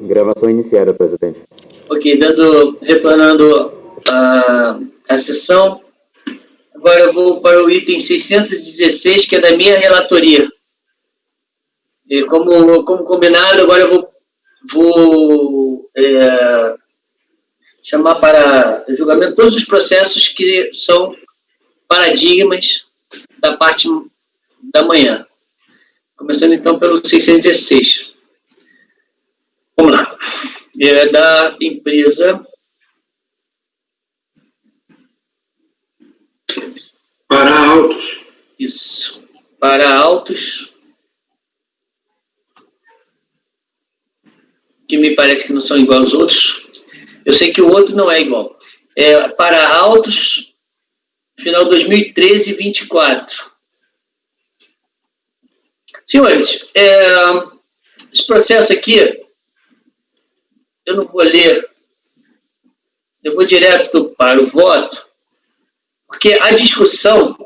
Gravação iniciada, presidente. Ok, retornando a sessão. Agora eu vou para o item 616, que é da minha relatoria. E como combinado, agora eu vou chamar para julgamento todos os processos que são paradigmas da parte da manhã. Começando então pelo 616. Vamos lá. É da empresa Para Autos. Isso. Para Autos. Que me parece que não são iguais aos outros. Eu sei que o outro não é igual. É para Autos, final 2013, 24. Senhores, esse processo aqui, eu não vou ler, eu vou direto para o voto, porque a discussão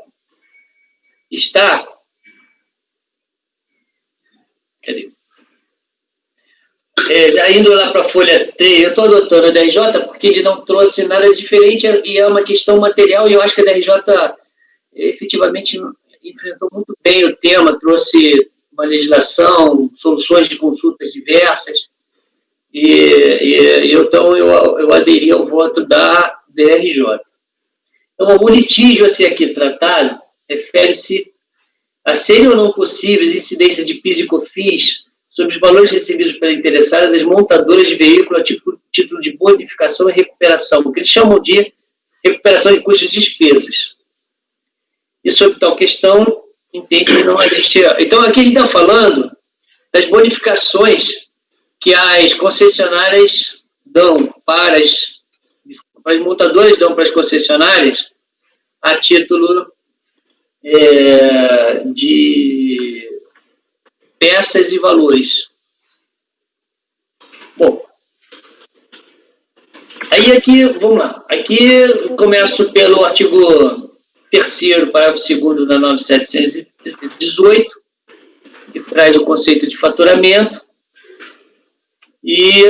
está... Cadê? Indo lá para a folha 3, eu estou adotando a DRJ porque ele não trouxe nada diferente e é uma questão material, e eu acho que a DRJ efetivamente enfrentou muito bem o tema, trouxe uma legislação, soluções de consultas diversas, então eu aderi ao voto da DRJ. Então, o litígio a ser aqui tratado refere-se a serem ou não possíveis incidências de PIS e COFINS sobre os valores recebidos pela interessada das montadoras de veículo a título de bonificação e recuperação, o que eles chamam de recuperação de custos e despesas. E sobre tal questão, entende que não existe... Então, aqui a gente está falando das bonificações que as concessionárias dão para as montadoras dão para as concessionárias a título de peças e valores. Bom, aí aqui, vamos lá. Aqui começo pelo artigo 3º, parágrafo 2º da 9718, que traz o conceito de faturamento, e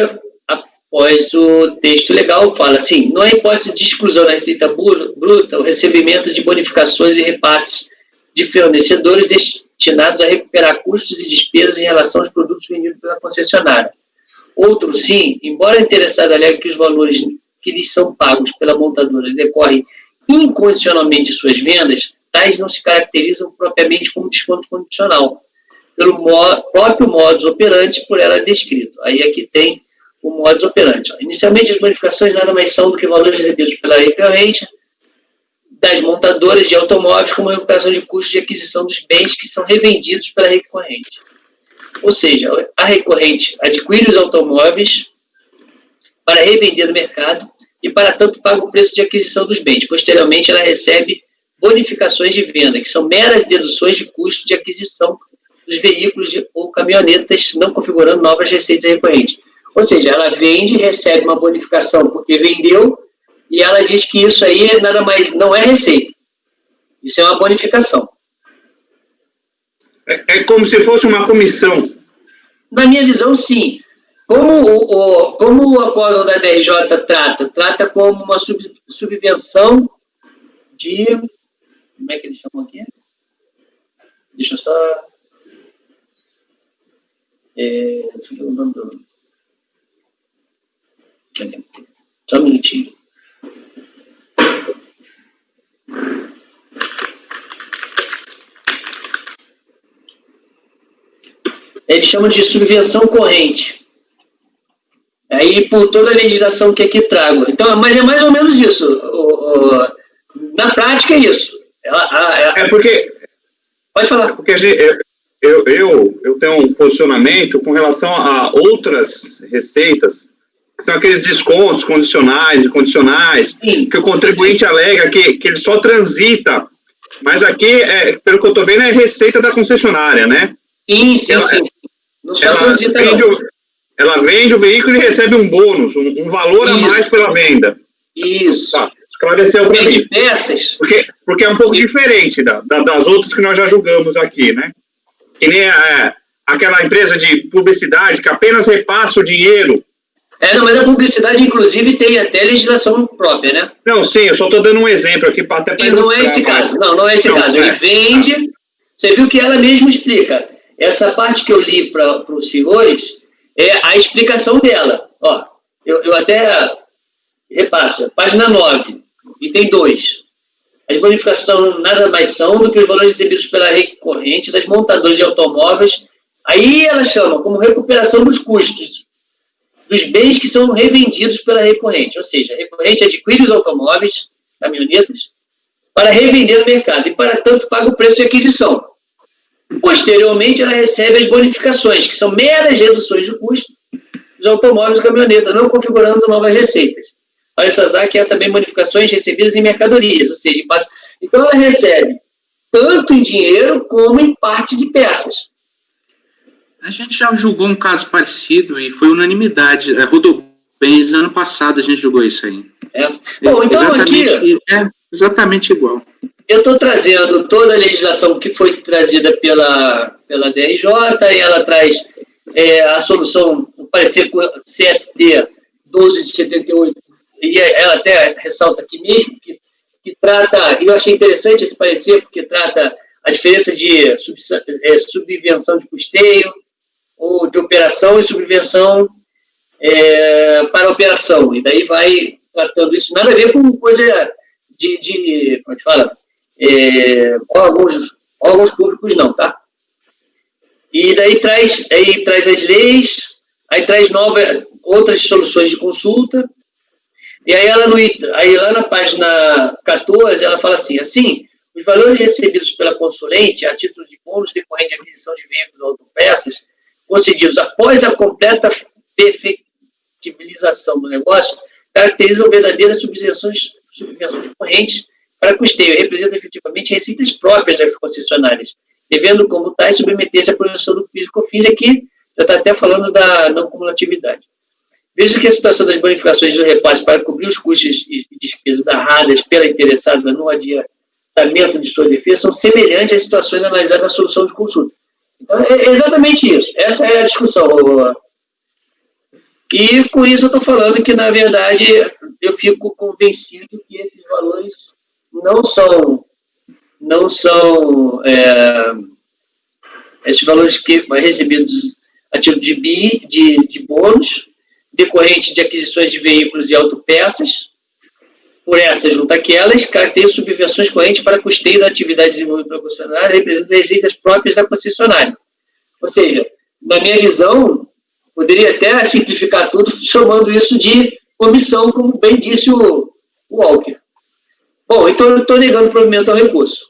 após o texto legal fala assim: não há hipótese de exclusão da receita bruta o recebimento de bonificações e repasses de fornecedores destinados a recuperar custos e despesas em relação aos produtos vendidos pela concessionária. Outro, sim, embora a interessada alegue que os valores que lhes são pagos pela montadora decorrem incondicionalmente de suas vendas, tais não se caracterizam propriamente como desconto condicional, pelo próprio modus operandi por ela descrito. Aí aqui tem o modus operandi. Inicialmente, as bonificações nada mais são do que valores recebidos pela recorrente das montadoras de automóveis como recuperação de custos de aquisição dos bens que são revendidos pela recorrente. Ou seja, a recorrente adquire os automóveis para revender no mercado e, para tanto, paga o preço de aquisição dos bens. Posteriormente, ela recebe bonificações de venda, que são meras deduções de custo de aquisição dos veículos ou caminhonetas, não configurando novas receitas recorrentes. Ou seja, ela vende, recebe uma bonificação porque vendeu, e ela diz que isso aí nada mais não é receita. Isso é uma bonificação. É como se fosse uma comissão. Na minha visão, sim. Como o acórdão da DRJ trata como uma subvenção de... Como é que eles chamam aqui? Deixa eu só... Deixa eu ver o nome do... Só um minutinho. Eles chamam de subvenção corrente. Aí, por toda a legislação que aqui trago. Então, mas é mais ou menos isso. Na prática, é isso. É porque... Pode falar. Porque eu tenho um posicionamento com relação a outras receitas, que são aqueles descontos condicionais e condicionais, sim, que o contribuinte alega que ele só transita. Mas aqui, pelo que eu estou vendo, é receita da concessionária, né? Sim. Não só transita, ela vende o veículo e recebe um bônus, um valor a mais pela venda. Isso. Tá, esclareceu para mim. Peças. Porque é um pouco diferente das outras que nós já julgamos aqui, né? Que nem aquela empresa de publicidade que apenas repassa o dinheiro. Não, mas a publicidade, inclusive, tem até legislação própria, né? Não, sim, eu só estou dando um exemplo aqui para até para não é esse caso, não é esse caso. Ele vende, você viu que ela mesma explica. Essa parte que eu li para os senhores é a explicação dela. Ó, eu até repasso, página 9, item 2. As bonificações nada mais são do que os valores recebidos pela recorrente das montadoras de automóveis. Aí ela chama como recuperação dos custos dos bens que são revendidos pela recorrente. Ou seja, a recorrente adquire os automóveis, caminhonetas, para revender no mercado e, para tanto, paga o preço de aquisição. Posteriormente, ela recebe as bonificações, que são meras reduções de custo dos automóveis e caminhonetas, não configurando novas receitas. Para ressaltar que há também bonificações recebidas em mercadorias, ou seja, então ela recebe tanto em dinheiro como em partes e peças. A gente já julgou um caso parecido e foi unanimidade. Rodobens, ano passado a gente julgou isso aí. Bom, então aqui... exatamente igual. Eu estou trazendo toda a legislação que foi trazida pela DRJ, e ela traz a solução, o parecer CST 12 de 78, e ela até ressalta aqui mesmo, que trata, e eu achei interessante esse parecer, porque trata a diferença de subvenção de custeio, ou de operação e subvenção para operação, e daí vai tratando isso, nada a ver com coisa de como é que fala, órgãos públicos não, tá? E daí traz as leis, aí traz outras soluções de consulta, e aí lá na página 14, ela fala assim, os valores recebidos pela consulente a título de bônus decorrente de aquisição de veículos ou autopeças concedidos após a completa perfectibilização do negócio caracterizam verdadeiras subvenções correntes para custeio, representam efetivamente receitas próprias das concessionárias, devendo, como tais, submeter-se à projeção do PIS e COFINS. Aqui já está até falando da não cumulatividade. Veja que a situação das bonificações do repasse para cobrir os custos e despesas narradas pela interessada no adiantamento de sua defesa são semelhantes às situações analisadas na solução de consulta. Então, é exatamente isso. Essa é a discussão. E com isso eu estou falando que, na verdade, eu fico convencido que esses valores não são esses valores que recebidos a título de bônus, decorrente de aquisições de veículos e autopeças, por essas junto àquelas, caracterizam subvenções correntes para custeio da atividade desenvolvida pela concessionária, representam receitas próprias da concessionária. Ou seja, na minha visão, poderia até simplificar tudo, chamando isso de comissão, como bem disse o Walker. Bom, então eu estou negando o provimento ao recurso.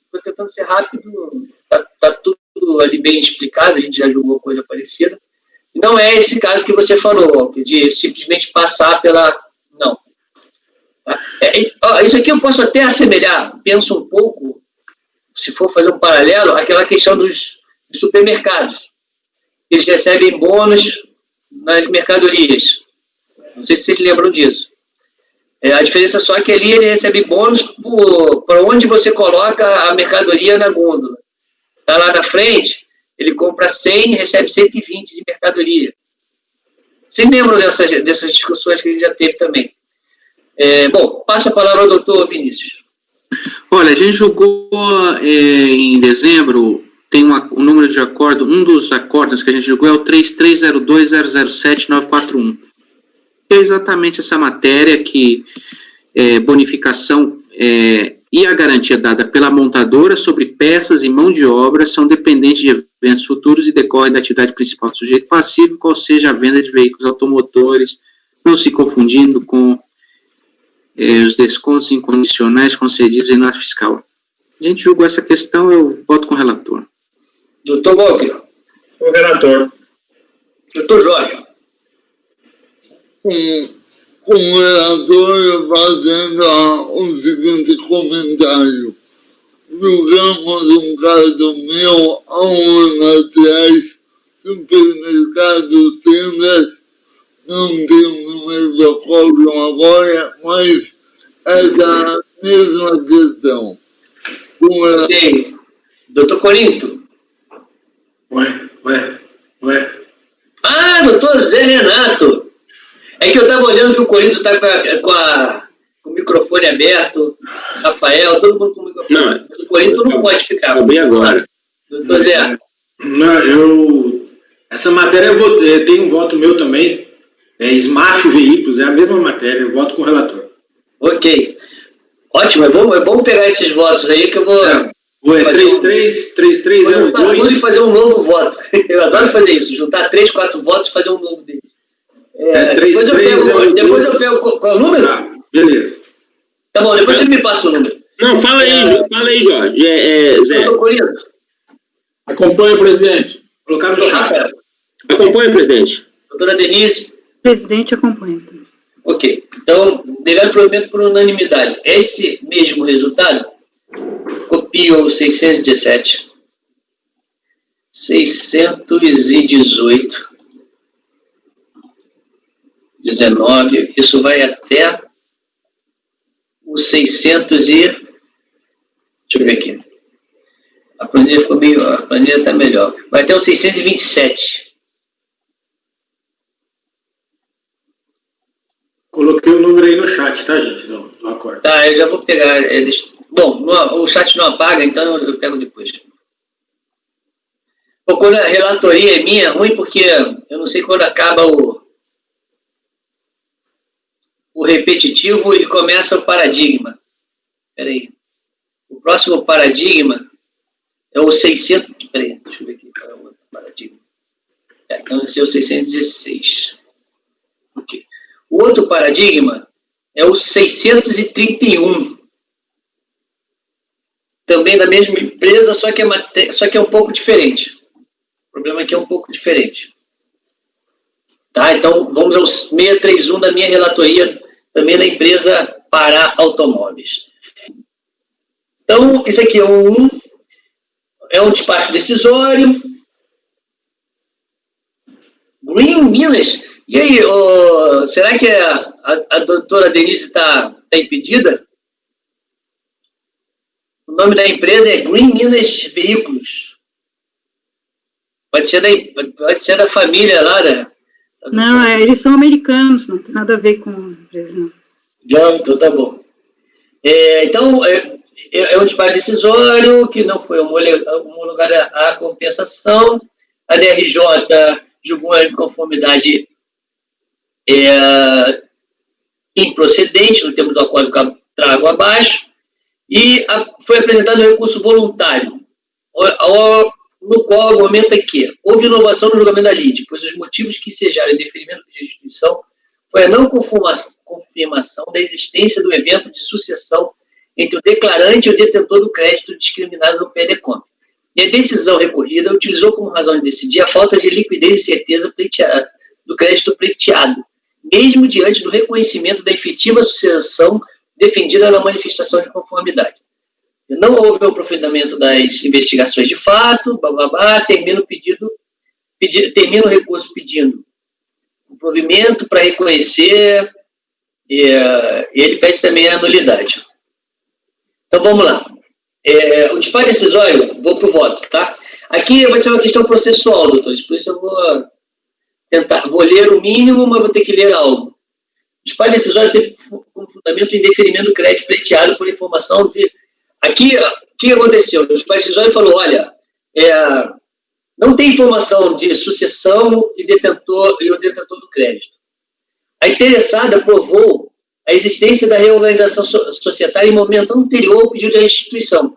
Estou tentando ser rápido, está tudo ali bem explicado, a gente já julgou coisa parecida. Não é esse caso que você falou, Walker, de simplesmente passar pela... Não. Isso aqui eu posso até assemelhar, penso um pouco, se for fazer um paralelo, àquela questão dos supermercados. Eles recebem bônus nas mercadorias. Não sei se vocês lembram disso. A diferença só é que ali ele recebe bônus para onde você coloca a mercadoria na gôndola. Está lá na frente, ele compra 100 e recebe 120 de mercadoria. Vocês lembram dessas discussões que a gente já teve também? Bom, passo a palavra ao doutor Vinícius. Olha, a gente julgou em dezembro, tem um número de acordo, um dos acordos que a gente julgou é o 3302007941. É exatamente essa matéria que bonificação e a garantia dada pela montadora sobre peças e mão de obra são dependentes de eventos futuros e decorrem da atividade principal do sujeito passivo, qual seja a venda de veículos automotores, não se confundindo com os descontos incondicionais concedidos em nota fiscal. A gente julgou essa questão, eu voto com o relator. Doutor Walker. O relator. Doutor Jorge. Com o relator fazendo o seguinte comentário. Julgamos um caso meu há um ano atrás, supermercado Sendas, não tem o número do acordo agora, mas é da mesma questão. Sim. Doutor Corinto. Ué. Doutor Zé Renato. É que eu estava olhando que o Corinto está com o microfone aberto, Rafael, todo mundo com o microfone aberto. O Corinto não pode ficar. Abri agora. Doutor Zé. Não, essa matéria tem um voto meu também. É Smart Veículos, é a mesma matéria, eu voto com o relator. Ok. Ótimo, é bom pegar esses votos aí que eu vou... É 3-3-0-2. Vamos fazer um novo voto. Eu adoro fazer isso, juntar 3, 4 votos e fazer um novo deles. Depois eu pego qual é o número? Tá, beleza. Tá bom, depois você me passa o número. Não, fala aí, Jorge. Zé. Acompanha, presidente. Colocar no chat. Acompanha, presidente. Doutora Denise. Presidente acompanha. Ok. Então, devido provimento por unanimidade. Esse mesmo resultado, copio 617, 618, 19, isso vai até o 600 e... Deixa eu ver aqui. A planilha está melhor. Vai até o 627. Coloquei o número aí no chat, tá, gente? Do acordo. Tá, eu já vou pegar. Bom, o chat não apaga, então eu pego depois. Pô, quando a relatoria é minha, é ruim porque eu não sei quando acaba o repetitivo e começa o paradigma. Espera aí. O próximo paradigma é o 600... Espera aí, deixa eu ver aqui qual é o outro paradigma. Então esse é o 616. Ok. O outro paradigma é o 631. Também da mesma empresa, só que é um pouco diferente. O problema é que é um pouco diferente. Tá? Então, vamos ao 631 da minha relatoria, também da empresa Pará Automóveis. Então, isso aqui é um despacho decisório. Green Minas. E aí, será que a doutora Denise está impedida? O nome da empresa é Green Minas Veículos. Pode ser da família lá, né? Não, eles são americanos, não tem nada a ver com a empresa, não. Não, então tá bom. Então, é um despacho decisório que não foi homologada a compensação. A DRJ julgou a inconformidade improcedente, no termo do acordo que eu trago abaixo, e foi apresentado um recurso voluntário, no qual argumenta que houve inovação no julgamento da lide, pois os motivos que ensejaram o indeferimento de restituição foi a não confirmação da existência do evento de sucessão entre o declarante e o detentor do crédito discriminado no PDCOM. E a decisão recorrida utilizou como razão de decidir a falta de liquidez e certeza do crédito pleiteado, mesmo diante do reconhecimento da efetiva sucessão defendida na manifestação de conformidade. Não houve o aprofundamento das investigações de fato, termina o recurso pedindo o provimento para reconhecer, e ele pede também a nulidade. Então, vamos lá. O despacho decisório, vou para o voto, tá? Aqui vai ser uma questão processual, doutores, por isso eu vou ler o mínimo, mas vou ter que ler algo. O despacho decisório teve como fundamento o indeferimento do crédito pleiteado por informação de... Aqui, o que aconteceu? O despacho decisório falou, olha, não tem informação de sucessão e o detentor do crédito. A interessada aprovou a existência da reorganização societária em momento anterior ao pedido de restituição.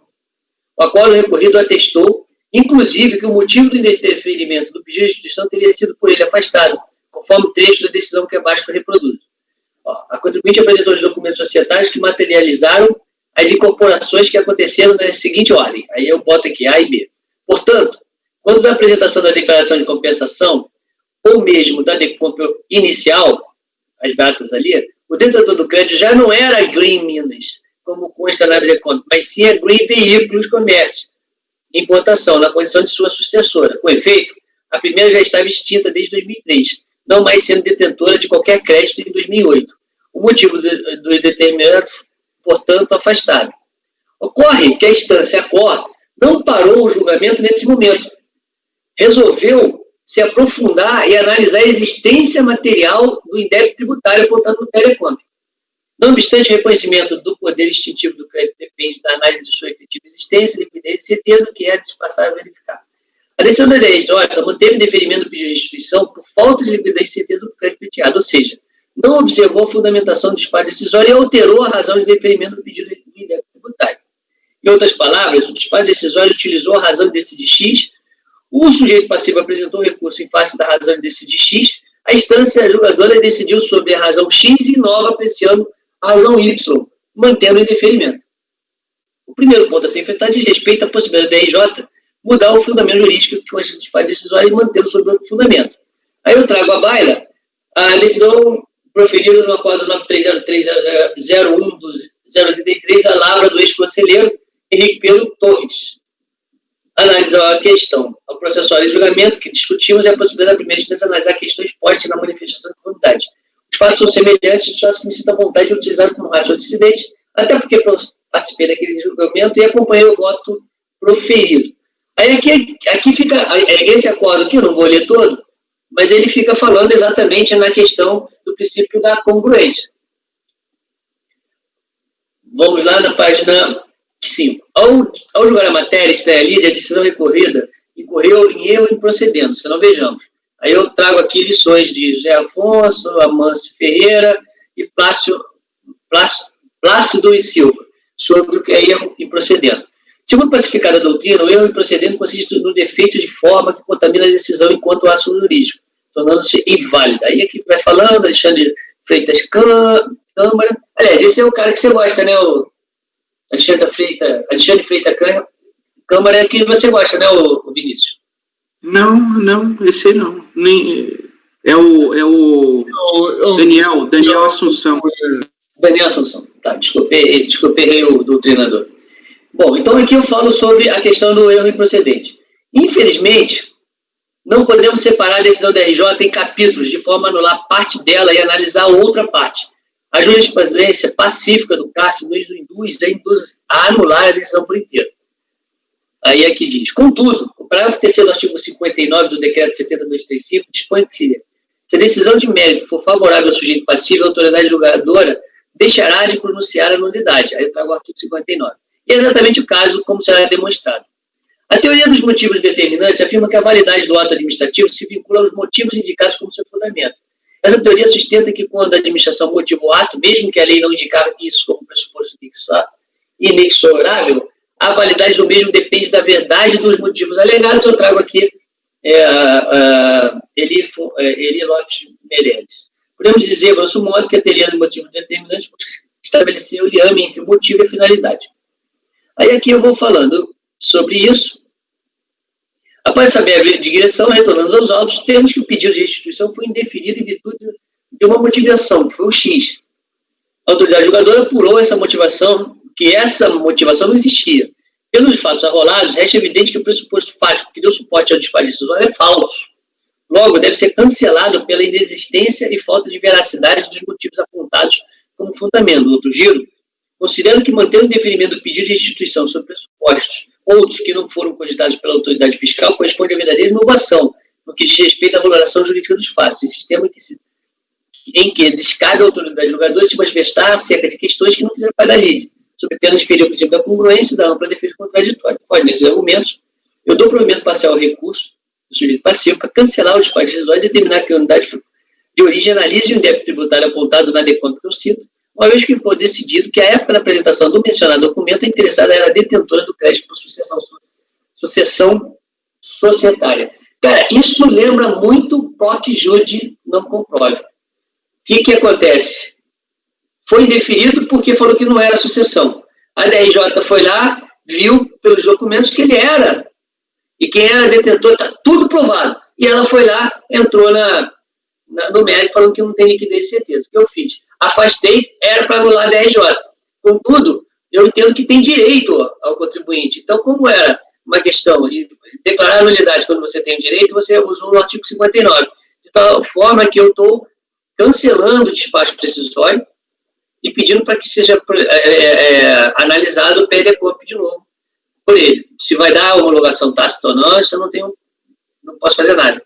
O acordo recorrido atestou, inclusive, que o motivo do indeferimento do pedido de restituição teria sido por ele afastado, conforme o trecho da decisão que abaixo reproduz. A contribuinte apresentou os documentos societários que materializaram as incorporações que aconteceram na seguinte ordem. Aí eu boto aqui A e B. Portanto, quando da apresentação da declaração de compensação, ou mesmo da decomp inicial, as datas ali, o detentor do crédito já não era a Green Minas, como consta na decomp, mas sim a Green Veículos Comércio, importação, na condição de sua sucessora. Com efeito, a primeira já estava extinta desde 2003, não mais sendo detentora de qualquer crédito em 2008. O motivo do determinado, portanto, afastado. Ocorre que a instância COR não parou o julgamento nesse momento. Resolveu se aprofundar e analisar a existência material do indébito tributário apontado no Telecom. Não obstante o reconhecimento do poder extintivo do crédito depende da análise de sua efetiva existência, liquidez e certeza, que é dispensável verificar. A decisão da DRJ manteve deferimento do pedido de restituição por falta de liquidez e certeza do crédito pleiteado, ou seja, não observou a fundamentação do disparo decisório e alterou a razão de deferimento do pedido de indébito tributário. Em outras palavras, o disparo decisório utilizou a razão de decidir X, o sujeito passivo apresentou recurso em face da razão de decidir X, a instância julgadora decidiu sobre a razão X e nova apreciando a razão Y, mantendo o indeferimento. O primeiro ponto a ser enfrentado diz respeito à possibilidade da RJ mudar o fundamento jurídico que consta do disparo decisório e mantê-lo sob o fundamento. Aí eu trago à baila a decisão proferida no acordo 930301 do 083 da Lavra do ex-conselheiro Henrique Pedro Torres. Analisar a questão ao processuário de julgamento que discutimos e a possibilidade da primeira instância analisar a questão exposta na manifestação de conformidade. Os fatos são semelhantes, os fatos que me sinto à vontade de utilizar como ratio dissidente, até porque participei daquele julgamento e acompanhei o voto proferido. Aí aqui fica, esse acordo aqui, eu não vou ler todo, mas ele fica falando exatamente na questão do princípio da congruência. Vamos lá na página 5. Ao julgar a matéria, extrair a decisão recorrida incorreu em erro improcedendo, se não vejamos. Aí eu trago aqui lições de José Afonso, Amâncio Ferreira e Plácido e Silva, sobre o que é erro improcedendo. Segundo pacificada a doutrina, o erro improcedendo consiste no defeito de forma que contamina a decisão enquanto ato jurídico, tornando-se inválida. Aí aqui vai falando, Alexandre Freitas Câmara. Aliás, esse é o cara que você gosta, né, o Alexandre Freitas Câmara é que você gosta, né, o Vinícius? Não, esse aí não. É o Daniel Assunção. Daniel Assunção, tá, desculpei o doutrinador. Bom, então aqui eu falo sobre a questão do erro improcedente. Infelizmente, não podemos separar a decisão da RJ em capítulos, de forma a anular parte dela e analisar outra parte. A jurisprudência pacífica do CARF nos induz a anular a decisão por inteiro. Aí aqui diz, contudo, o parágrafo 3º do artigo 59 do decreto 70235 dispõe que se a decisão de mérito for favorável ao sujeito passivo, a autoridade julgadora deixará de pronunciar a nulidade. Aí eu trago o artigo 59. E é exatamente o caso como será demonstrado. A teoria dos motivos determinantes afirma que a validade do ato administrativo se vincula aos motivos indicados como seu fundamento. Essa teoria sustenta que quando a administração motiva o ato, mesmo que a lei não indicar isso como pressuposto inexorável, a validade do mesmo depende da verdade dos motivos alegados. Eu trago aqui Eli Lopes Meirelles. Podemos dizer, grosso modo, que a teoria dos motivos determinantes estabeleceu o liame entre motivo e finalidade. Aí aqui eu vou falando sobre isso. Após saber a digressão, retornando aos autos, temos que o pedido de restituição foi indeferido em virtude de uma motivação, que foi o X. A autoridade julgadora apurou essa motivação não existia. Pelos fatos arrolados, resta evidente que o pressuposto fático que deu suporte ao disparo decisório é falso. Logo, deve ser cancelado pela inexistência e falta de veracidade dos motivos apontados como fundamento. Outro giro, considerando que manter o indeferimento do pedido de restituição sobre pressupostos outros que não foram cogitados pela autoridade fiscal corresponde à verdadeira inovação no que diz respeito à valoração jurídica dos fatos, em sistema em que descabe a autoridade julgadora se manifestar acerca de questões que não fizeram parte da lei, sob pena de ferir o princípio da congruência e da ampla defesa contraditória. Pode, nesses argumentos, eu dou provimento parcial ao recurso do sujeito passivo para cancelar o disparo decisório e determinar que a unidade de origem analise o indébito tributário apontado na decôntito que eu cito, uma vez que ficou decidido que, à época da apresentação do mencionado documento, a interessada era a detentora do crédito por sucessão societária. Cara, isso lembra muito PROC Jude não comprove. O que acontece? Foi indeferido porque falou que não era sucessão. A DRJ foi lá, viu pelos documentos que ele era. E quem era detentor, está tudo provado. E ela foi lá, entrou no mérito, falando que não tem liquidez e certeza. O que eu fiz? Afastei, era para anular a DRJ. Contudo, eu entendo que tem direito ao contribuinte. Então, como era uma questão de declarar a nulidade quando você tem o direito, você usou o artigo 59. De tal forma que eu estou cancelando o despacho decisório e pedindo para que seja analisado o PDCOP de novo por ele. Se vai dar homologação tácita ou não, isso eu não posso fazer nada.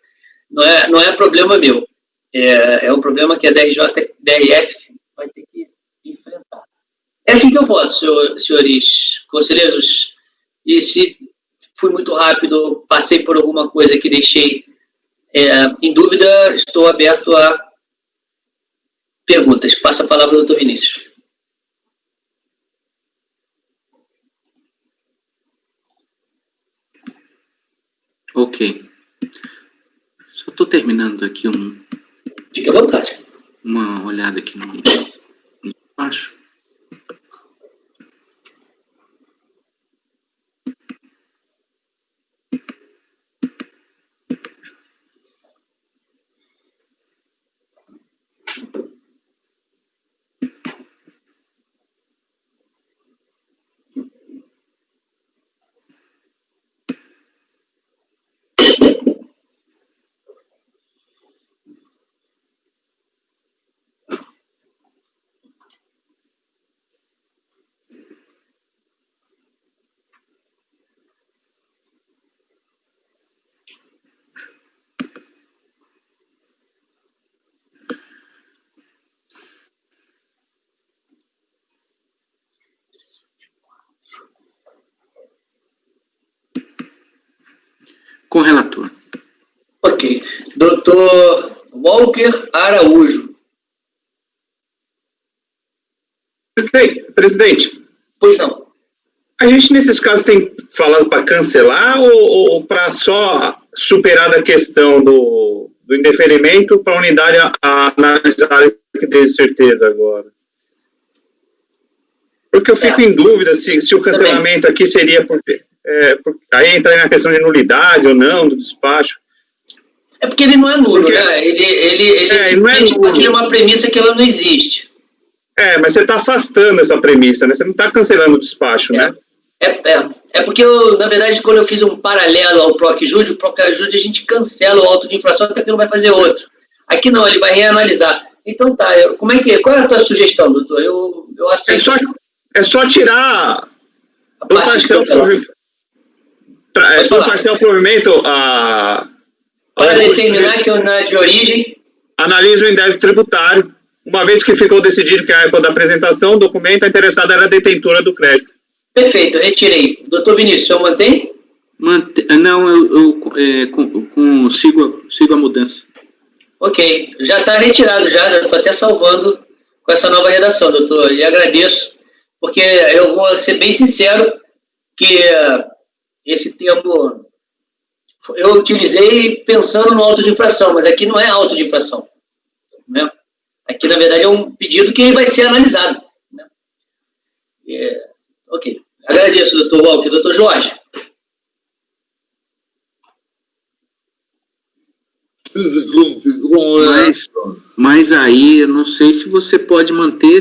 não é problema meu. É um problema que a DRF vai ter que enfrentar. É assim que eu voto, senhores conselheiros. E se fui muito rápido, passei por alguma coisa que deixei em dúvida, estou aberto a perguntas. Passo a palavra ao doutor Vinícius. Ok. Só estou terminando aqui Fique à vontade. uma olhada aqui no despacho. Com o relator. Ok. Doutor Walker Araújo. Presidente, Pois não. a gente nesses casos tem falado para cancelar ou para só superar a questão do indeferimento para a unidade analisar que tem certeza agora? Porque eu fico em dúvida se o cancelamento aqui seria aí entra na questão de nulidade ou não do despacho. É porque ele não é nulo, né? Ele não é nulo. partir de uma premissa que ela não existe. Mas você está afastando essa premissa, né? Você não está cancelando o despacho, né? É porque, na verdade, quando eu fiz um paralelo ao PROC-JUDE, o PROC-JUDE a gente cancela o auto de infração, até porque não vai fazer outro. Aqui não, ele vai reanalisar. Então tá, qual é a tua sugestão, doutor? Eu aceito. É só tirar do parcial provimento para determinar que a unidade de origem analisa o indevido tributário, uma vez que ficou decidido que a época da apresentação, o documento interessado era a detentora do crédito. Perfeito, eu retirei. Doutor Vinícius, o senhor mantém? Não, eu sigo a mudança. Ok, já está retirado, já estou até salvando com essa nova redação, doutor, e agradeço, porque eu vou ser bem sincero que esse termo eu utilizei pensando no auto de infração, mas aqui não é auto de infração, né? Aqui, na verdade, é um pedido que vai ser analisado, né? Ok, agradeço, doutor Walker. Doutor Jorge. Mas aí, eu não sei se você pode manter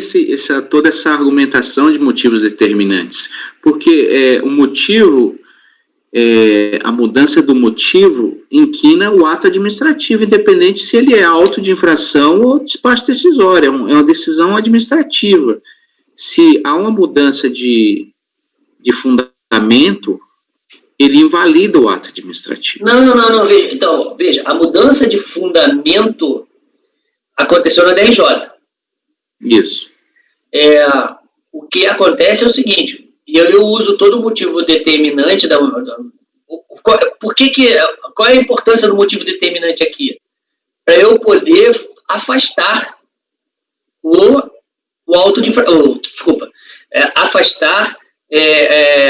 toda essa argumentação de motivos determinantes, porque o motivo, a mudança do motivo inquina o ato administrativo, independente se ele é auto de infração ou despacho decisório, é uma decisão administrativa. Se há uma mudança de fundamento, ele invalida o ato administrativo. Não, veja, a mudança de fundamento aconteceu na DRJ. Isso. O que acontece é o seguinte, e eu uso todo o motivo determinante qual é a importância do motivo determinante aqui? Para eu poder afastar o auto de afastar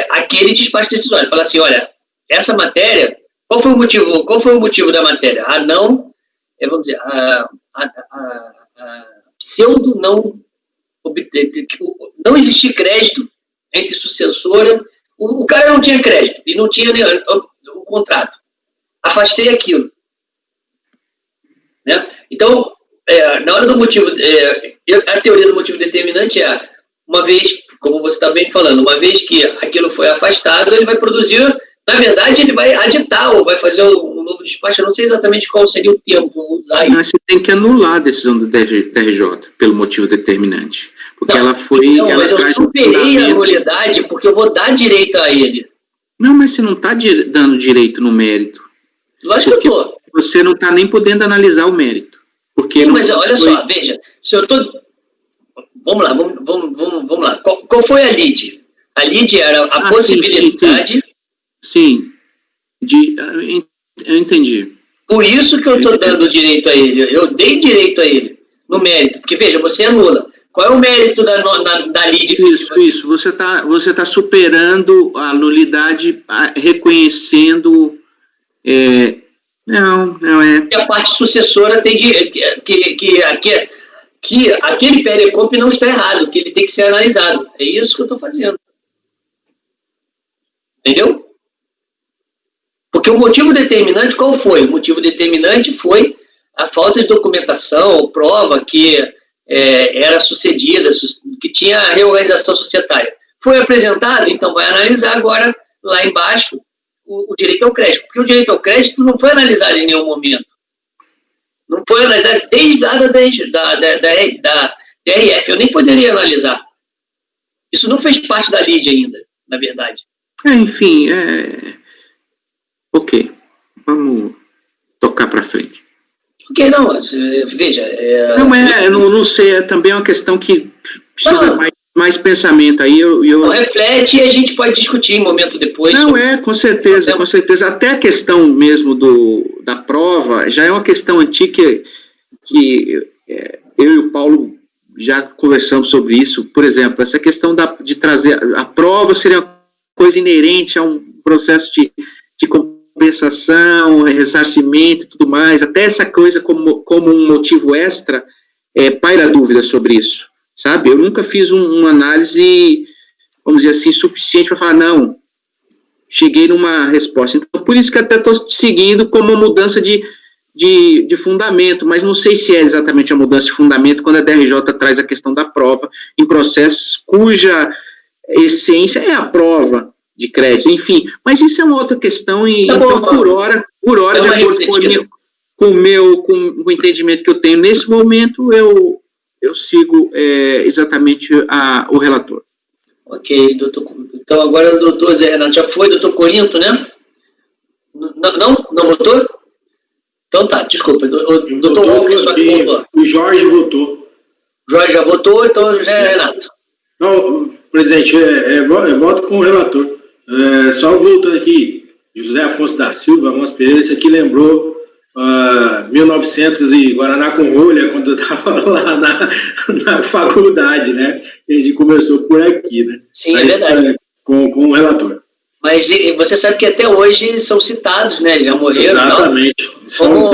aquele despacho decisório. Falar assim, olha, essa matéria, qual foi o motivo da matéria? Vamos dizer, pseudo não existir crédito entre sucessora, o cara não tinha crédito e não tinha o contrato. Afastei aquilo. Né? Então, na hora do motivo, a teoria do motivo determinante uma vez, como você está bem falando, uma vez que aquilo foi afastado, ele vai produzir, na verdade, ele vai aditar ou vai fazer um novo despacho, eu não sei exatamente qual seria o termo que eu vou usar aí. Mas você tem que anular a decisão do DRJ pelo motivo determinante, porque ela foi... Não, mas eu superei a nulidade porque eu vou dar direito a ele. Não, mas você não está dando direito no mérito. Lógico que eu estou. você não está nem podendo analisar o mérito. Porque sim, mas olha só, veja, se eu tô... Vamos lá. Qual foi a lead? A lead era a possibilidade... Sim. Eu entendi. Por isso que eu estou dando direito a ele. Eu dei direito a ele, no mérito. Porque, veja, você anula. Qual é o mérito da lead? Isso. Você tá superando a nulidade, reconhecendo... Não é... Que a parte sucessora tem que aquele perecomp não está errado, que ele tem que ser analisado. É isso que eu estou fazendo. Entendeu? Porque o motivo determinante, qual foi? O motivo determinante foi a falta de documentação, prova que era sucedida, que tinha reorganização societária. Foi apresentado, então vai analisar agora, lá embaixo, o direito ao crédito. Porque o direito ao crédito não foi analisado em nenhum momento. Não foi analisado desde lá da DRF. Eu nem poderia analisar. Isso não fez parte da LID ainda, na verdade. Enfim, ok. Vamos tocar para frente. Ok, não, veja... Não sei, também é uma questão que precisa mais pensamento aí. Não, reflete e a gente pode discutir em momento depois. Não, com certeza. Até a questão mesmo da prova já é uma questão antiga que eu e o Paulo já conversamos sobre isso. Por exemplo, essa questão de trazer... A prova seria uma coisa inerente a um processo de compensação, ressarcimento e tudo mais. Até essa coisa como um motivo extra, paira dúvida sobre isso. Sabe? Eu nunca fiz uma análise, vamos dizer assim, suficiente para falar, não, cheguei numa resposta. Então, por isso que até estou seguindo como uma mudança de fundamento, mas não sei se é exatamente a mudança de fundamento quando a DRJ traz a questão da prova em processos cuja essência é a prova de crédito, enfim. Mas isso é uma outra questão e, então, por hora, de acordo com o entendimento que eu tenho nesse momento, eu sigo exatamente o relator. Ok, doutor. Então, agora o doutor Zé Renato já foi, doutor Corinto, né? Não votou? Então tá, desculpa. O doutor Walker só que votou. O Jorge votou. Jorge já votou, então Zé Renato. Não, presidente, eu voto com o relator. Só voltando aqui, José Afonso da Silva, Amos Pereira, isso aqui lembrou 1900 e Guaraná com rolha, quando eu estava lá na faculdade, né? A gente começou por aqui, né? Sim, é verdade. Com o relator. Mas você sabe que até hoje são citados, né? Já morreram. Exatamente. Como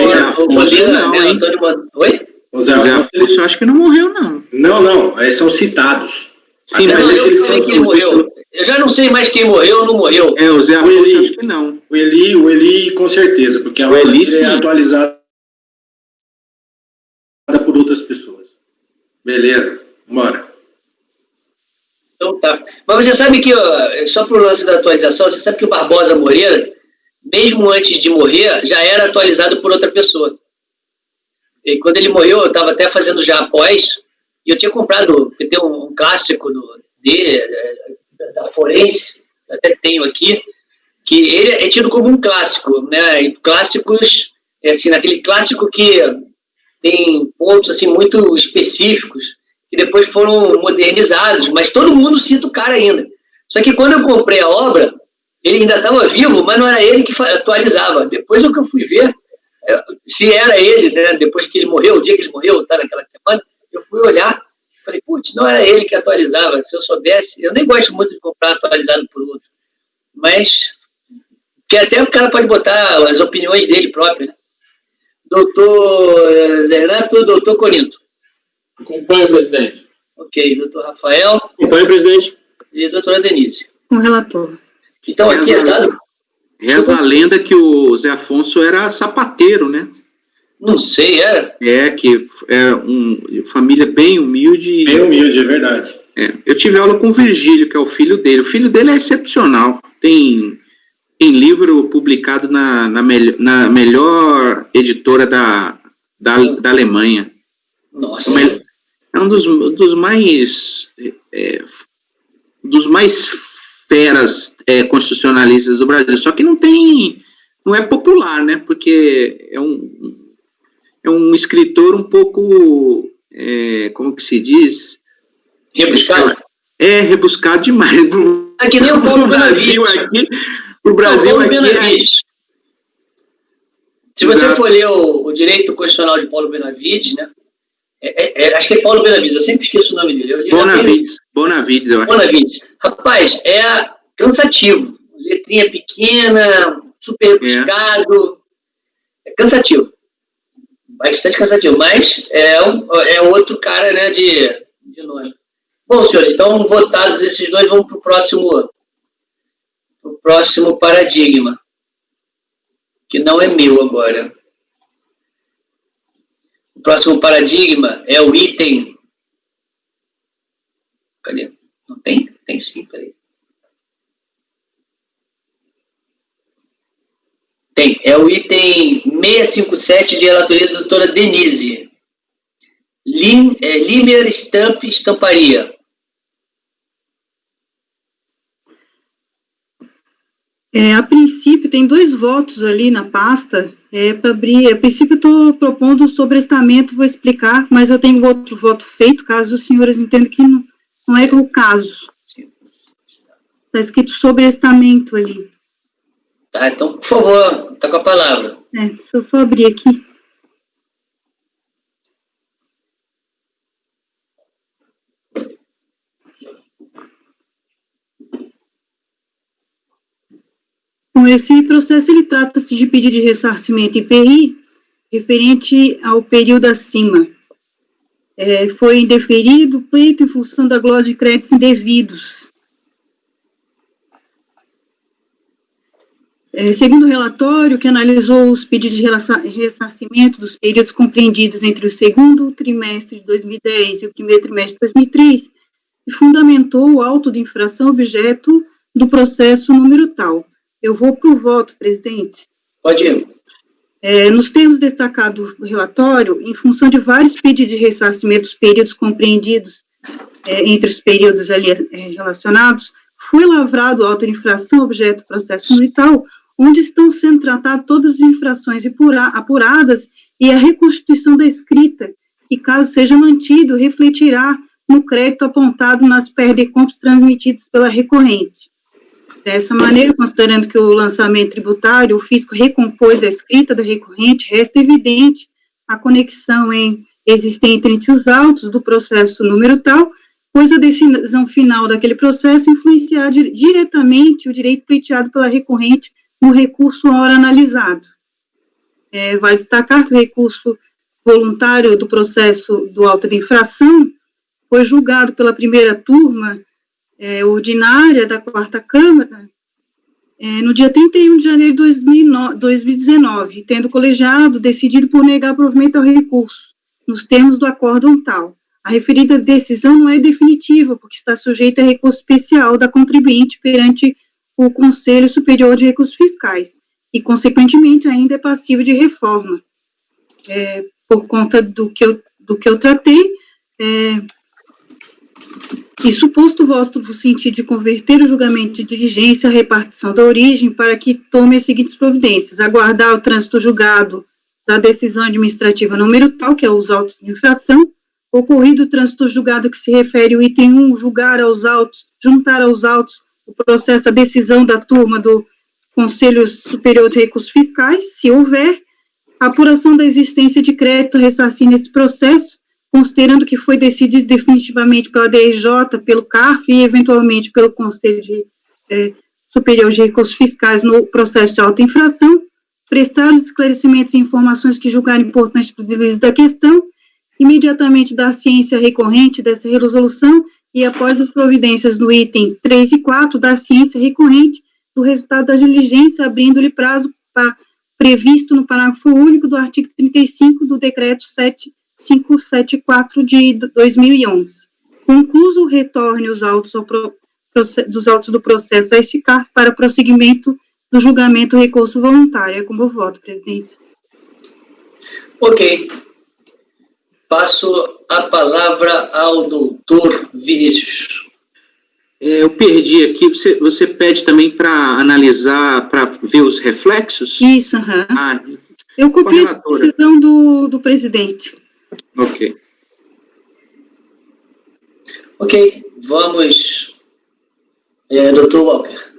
Oi? O Zé Afonso, eu acho que não morreu, não. Não, são citados. Sim, mas eu sei que ele morreu. Eu já não sei mais quem morreu ou não morreu. O Zé Afonso, acho que não. O Eli, com certeza, porque a Eli é atualizada por outras pessoas. Beleza, bora. Então tá. Mas você sabe que, só para o lance da atualização, você sabe que o Barbosa Moreira, mesmo antes de morrer, já era atualizado por outra pessoa. E quando ele morreu, eu estava até fazendo já após, e eu tinha comprado, porque tem um clássico da Forense, até tenho aqui, que ele é tido como um clássico, né? E clássicos, assim, naquele clássico que tem pontos assim muito específicos que depois foram modernizados, mas todo mundo cita o cara ainda. Só que quando eu comprei a obra, ele ainda estava vivo, mas não era ele que atualizava. Depois que eu fui ver se era ele, né? Depois que ele morreu, o dia que ele morreu, tá naquela semana, eu fui olhar, falei, putz, não era ele que atualizava. Se eu soubesse, eu nem gosto muito de comprar atualizado por outro, mas que até o cara pode botar as opiniões dele próprio, né? Doutor Zé Renato, doutor Corinto. Acompanhe, presidente. Ok, doutor Rafael. Acompanhe, presidente. E doutora Denise. Com o relator. Então, aqui é dado... Reza a lenda que o Zé Afonso era sapateiro, né? Não sei, era? Que é uma família bem humilde. Bem humilde, é verdade. Eu tive aula com o Virgílio, que é o filho dele. O filho dele é excepcional. Tem livro publicado na melhor editora da Alemanha. Nossa. É um dos mais feras constitucionalistas do Brasil. Só que não tem não é popular, né? Porque é um escritor um pouco, como que se diz? Rebuscado? Rebuscado demais. É que nem o Paulo Brasil Benavides. aqui, pro Brasil Paulo aqui. Benavides. Se você Exato. for ler o Direito Constitucional de Paulo Benavides, né? Acho que é Paulo Benavides, eu sempre esqueço o nome dele. Bonavides, eu acho. Bonavides. Rapaz, é cansativo. Letrinha pequena, super rebuscado. É cansativo. Bastante cansativo. Mas é outro cara, né, de nome. Bom, senhores, então votados esses dois, vamos para o próximo paradigma. Que não é meu agora. O próximo paradigma é o item... Cadê? Não tem? Tem sim, peraí. Tem. É o item 657 de relatoria da doutora Denise. Limer Stamp Estamparia. A princípio, tem 2 votos ali na pasta, para abrir. A princípio, eu estou propondo o sobrestamento, vou explicar, mas eu tenho outro voto feito, caso os senhores entendam que não é o caso. Está escrito sobrestamento ali. Tá, então, por favor, está com a palavra. Se eu for abrir aqui. Bom, esse processo, ele trata-se de pedido de ressarcimento IPI referente ao período acima. Foi indeferido o pleito em função da glosa de créditos indevidos. Segundo o relatório, que analisou os pedidos de ressarcimento dos períodos compreendidos entre o segundo trimestre de 2010 e o primeiro trimestre de 2003, e fundamentou o auto de infração objeto do processo número tal. Eu vou para o voto, presidente. Pode ir. Nos termos destacados do relatório, em função de vários pedidos de ressarcimento dos períodos compreendidos entre os períodos ali relacionados, foi lavrado auto de infração objeto do processo número tal, onde estão sendo tratadas todas as infrações apuradas e a reconstituição da escrita, que, caso seja mantido, refletirá no crédito apontado nas perdecompras transmitidas pela recorrente. Dessa maneira, considerando que o lançamento tributário, o fisco recompôs a escrita da recorrente, resta evidente a conexão existente entre os autos do processo número tal, pois a decisão final daquele processo influenciar diretamente o direito pleiteado pela recorrente no recurso à hora analisado. Vai destacar que o recurso voluntário do processo do auto de infração foi julgado pela primeira turma ordinária da 4ª Câmara, no dia 31 de janeiro de 2019, tendo o colegiado decidido por negar provimento ao recurso, nos termos do acórdão tal. A referida decisão não é definitiva, porque está sujeita a recurso especial da contribuinte perante o Conselho Superior de Recursos Fiscais, e, consequentemente, ainda é passível de reforma. Por conta do que eu tratei, e suposto voto no sentido de converter o julgamento de diligência à repartição da origem para que tome as seguintes providências: aguardar o trânsito julgado da decisão administrativa número tal, que é os autos de infração, ocorrido o trânsito julgado que se refere ao item 1, juntar aos autos o processo, a decisão da turma do Conselho Superior de Recursos Fiscais, se houver, apuração da existência de crédito a ressarcir nesse processo, considerando que foi decidido definitivamente pela DRJ, pelo CARF e, eventualmente, pelo Conselho Superior de Recursos Fiscais no processo de auto-infração, prestar os esclarecimentos e informações que julgarem importantes para o deslize da questão, imediatamente dar ciência recorrente dessa resolução e, após as providências no itens 3 e 4, dar ciência recorrente do resultado da diligência, abrindo-lhe prazo previsto no parágrafo único do artigo 35 do Decreto 7574 de 2011. Concluso, retorne os autos dos autos do processo a este CARF para prosseguimento do julgamento recurso voluntário. É como eu voto, presidente. Ok. Passo a palavra ao doutor Vinícius. Eu perdi aqui, você pede também para analisar, para ver os reflexos? Isso, aham. Ah, Eu copiei a relatora. decisão do presidente. ok. Ok, vamos. Dr. Walker.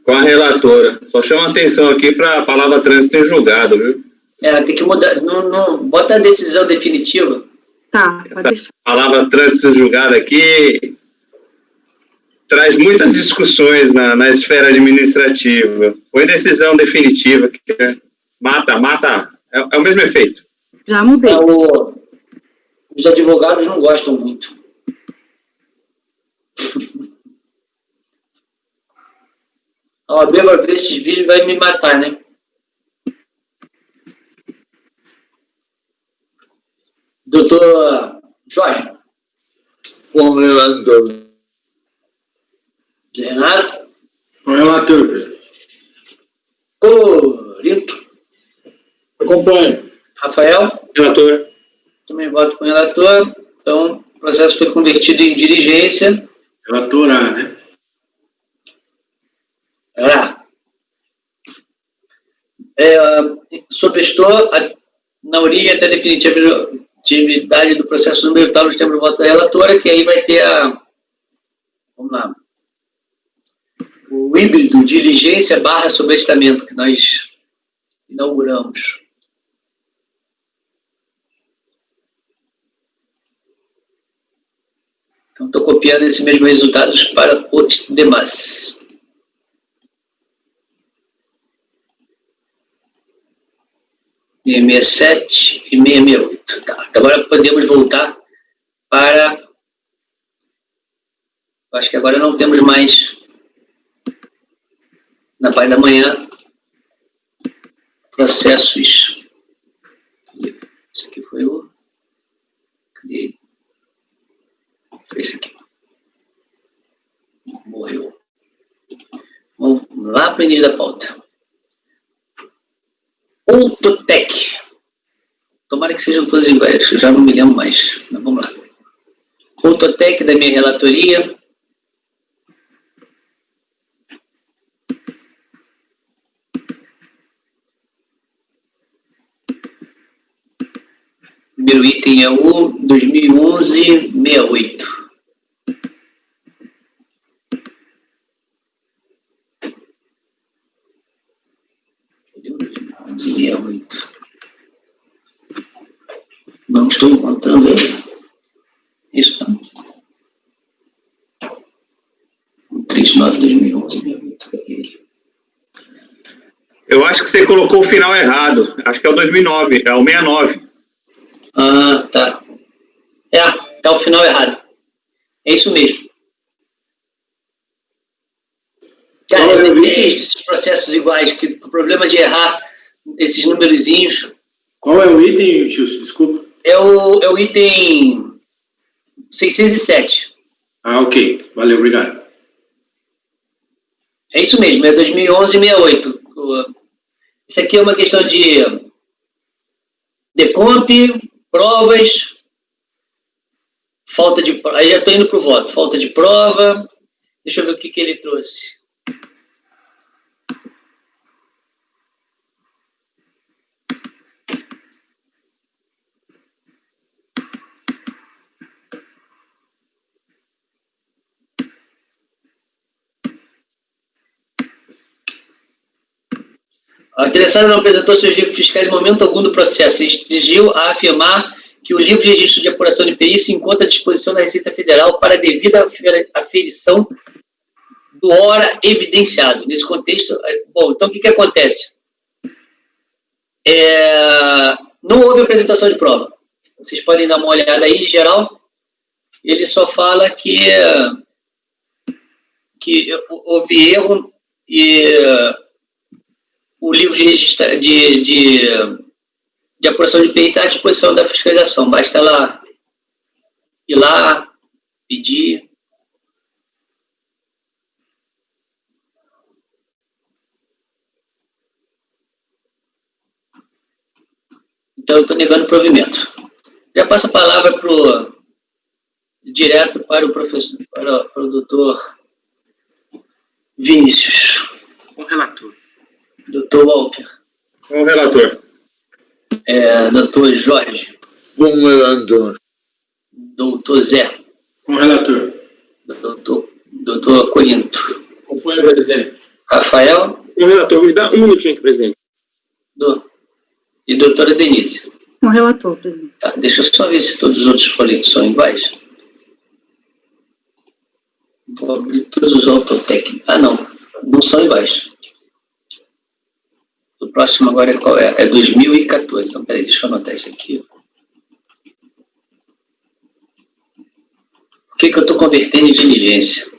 Com a relatora. Só chama atenção aqui para a palavra trânsito em julgado, viu? Tem que mudar. Não, bota a decisão definitiva. Tá, pode deixar. A palavra trânsito em julgado aqui traz muitas discussões na esfera administrativa. Foi decisão definitiva, que mata, é o mesmo efeito. Já mudei. Os advogados não gostam muito. A OAB vai ver esses vídeos e vai me matar, né? Doutor Jorge. Com o relator. Renato. Com o relator, presidente. Corinto. Acompanho. Rafael. Relator. Também voto com o relator. Então, o processo foi convertido em diligência. Relator A, né? Sobrestou na origem até a definitividade do processo número tal, nos termos do voto da relatora, que aí vai ter vamos lá, o híbrido diligência / sobrestamento que nós inauguramos. Então, estou copiando esses mesmos resultados para os demais. E 67 e 668. Tá. Agora podemos voltar para... Acho que agora não temos mais, na parte da manhã, processos. Esse aqui foi o... Cadê? Foi esse aqui. Morreu. Vamos lá para o início da pauta. Outotec. Tomara que sejam todos iguais, eu já não me lembro mais. Mas vamos lá. Outotec da minha relatoria. Primeiro item é o 2011-68. Não estou encontrando ele. Isso não. 39-2011-68. Eu acho que você colocou o final errado. Acho que é o 2009, é o 69. Ah, tá. Tá o final errado. É isso mesmo. Cara, eu detesto esses processos iguais, que o problema de errar esses numerozinhos. Qual é o item, Gilson? Desculpa. É o item 607. Ah, ok. Valeu, obrigado. É isso mesmo, é 2011-68. Isso aqui é uma questão de decomp, provas, falta de... Aí já estou indo para o voto. Falta de prova. Deixa eu ver o que ele trouxe. A interessada não apresentou seus livros fiscais em momento algum do processo e exigiu a afirmar que o livro de registro de apuração de IPI se encontra à disposição da Receita Federal para devida aferição do hora evidenciado. Nesse contexto, bom, então o que acontece? Não houve apresentação de prova. Vocês podem dar uma olhada aí, em geral. Ele só fala que houve erro e o livro de registro de apuração de IPI está à disposição da fiscalização. Basta ela ir lá, pedir. Então, eu estou negando o provimento. Já passo a palavra para o direto para o professor, para o doutor Vinícius. Com o relator. Doutor Walker. Com o relator. Doutor Jorge. Com o relator. Doutor Zé. Com o relator. Doutor Corinto. Acompanho, presidente. Rafael. O relator, me dá um minutinho aqui, presidente. E doutora Denise. Com o relator, presidente. Tá, deixa eu só ver se todos os outros folhetos são iguais. Vou abrir todos os autotécnicos. Não são iguais. O próximo agora é qual é? É 2014. Então, peraí, deixa eu anotar isso aqui. Por que eu estou convertendo em diligência?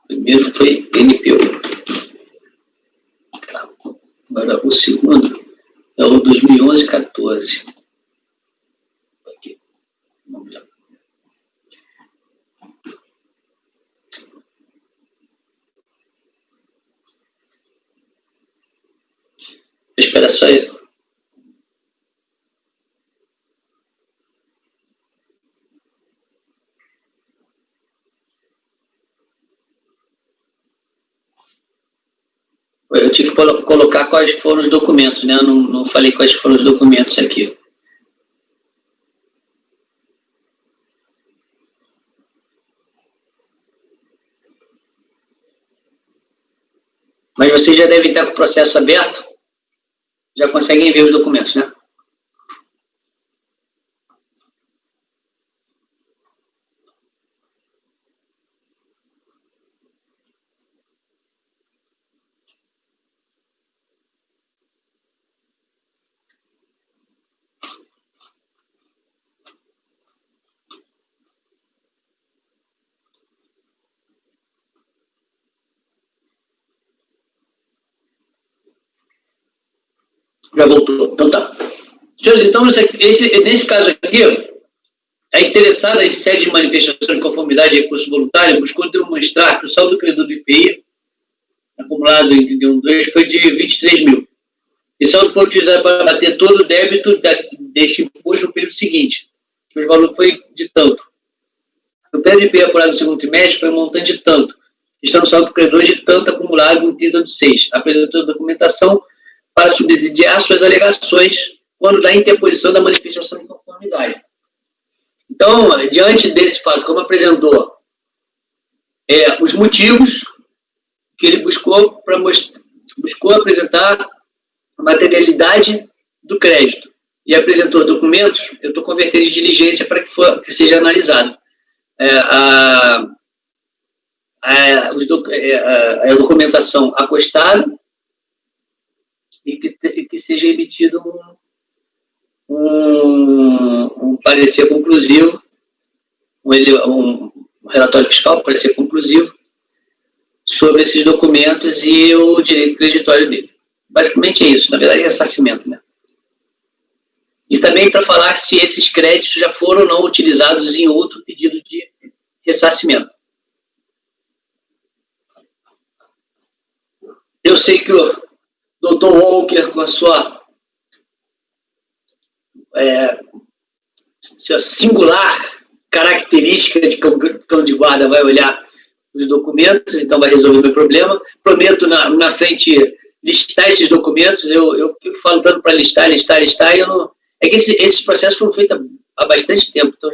Primeiro foi NPO. Tá. Agora, o segundo é o 2011-14. Aqui. Vamos lá. Espera só aí. Eu tive que colocar quais foram os documentos, né? Eu não falei quais foram os documentos aqui. Mas vocês já devem estar com o processo aberto. Já conseguem ver os documentos, né? Já voltou. Então tá. Senhores, então nesse caso aqui, a interessada em sede de manifestação de conformidade e recurso voluntário buscou demonstrar que o saldo do credor do IPI acumulado em 31/2 foi de 23 mil. Esse saldo foi utilizado para bater todo o débito deste imposto no período seguinte. O valor foi de tanto. O crédito de IPI apurado no segundo trimestre foi um montante de tanto. Está no saldo do credor de tanto acumulado em 30/6. Apresentou a documentação para subsidiar suas alegações quando da interposição da manifestação de conformidade. Então, diante desse fato, como apresentou os motivos que ele buscou apresentar a materialidade do crédito e apresentou documentos, eu estou convertendo de diligência para que seja analisado. A documentação acostada e que seja emitido um parecer conclusivo, um relatório fiscal, parecer conclusivo, sobre esses documentos e o direito creditório dele. Basicamente é isso, na verdade é ressarcimento, né? E também para falar se esses créditos já foram ou não utilizados em outro pedido de ressarcimento. Eu sei que o Dr. Walker, com a sua singular característica de cão de guarda, vai olhar os documentos, então vai resolver o meu problema. Prometo na frente listar esses documentos. Eu fico falando para listar, e eu não... É que esses processos foram feitos há bastante tempo, então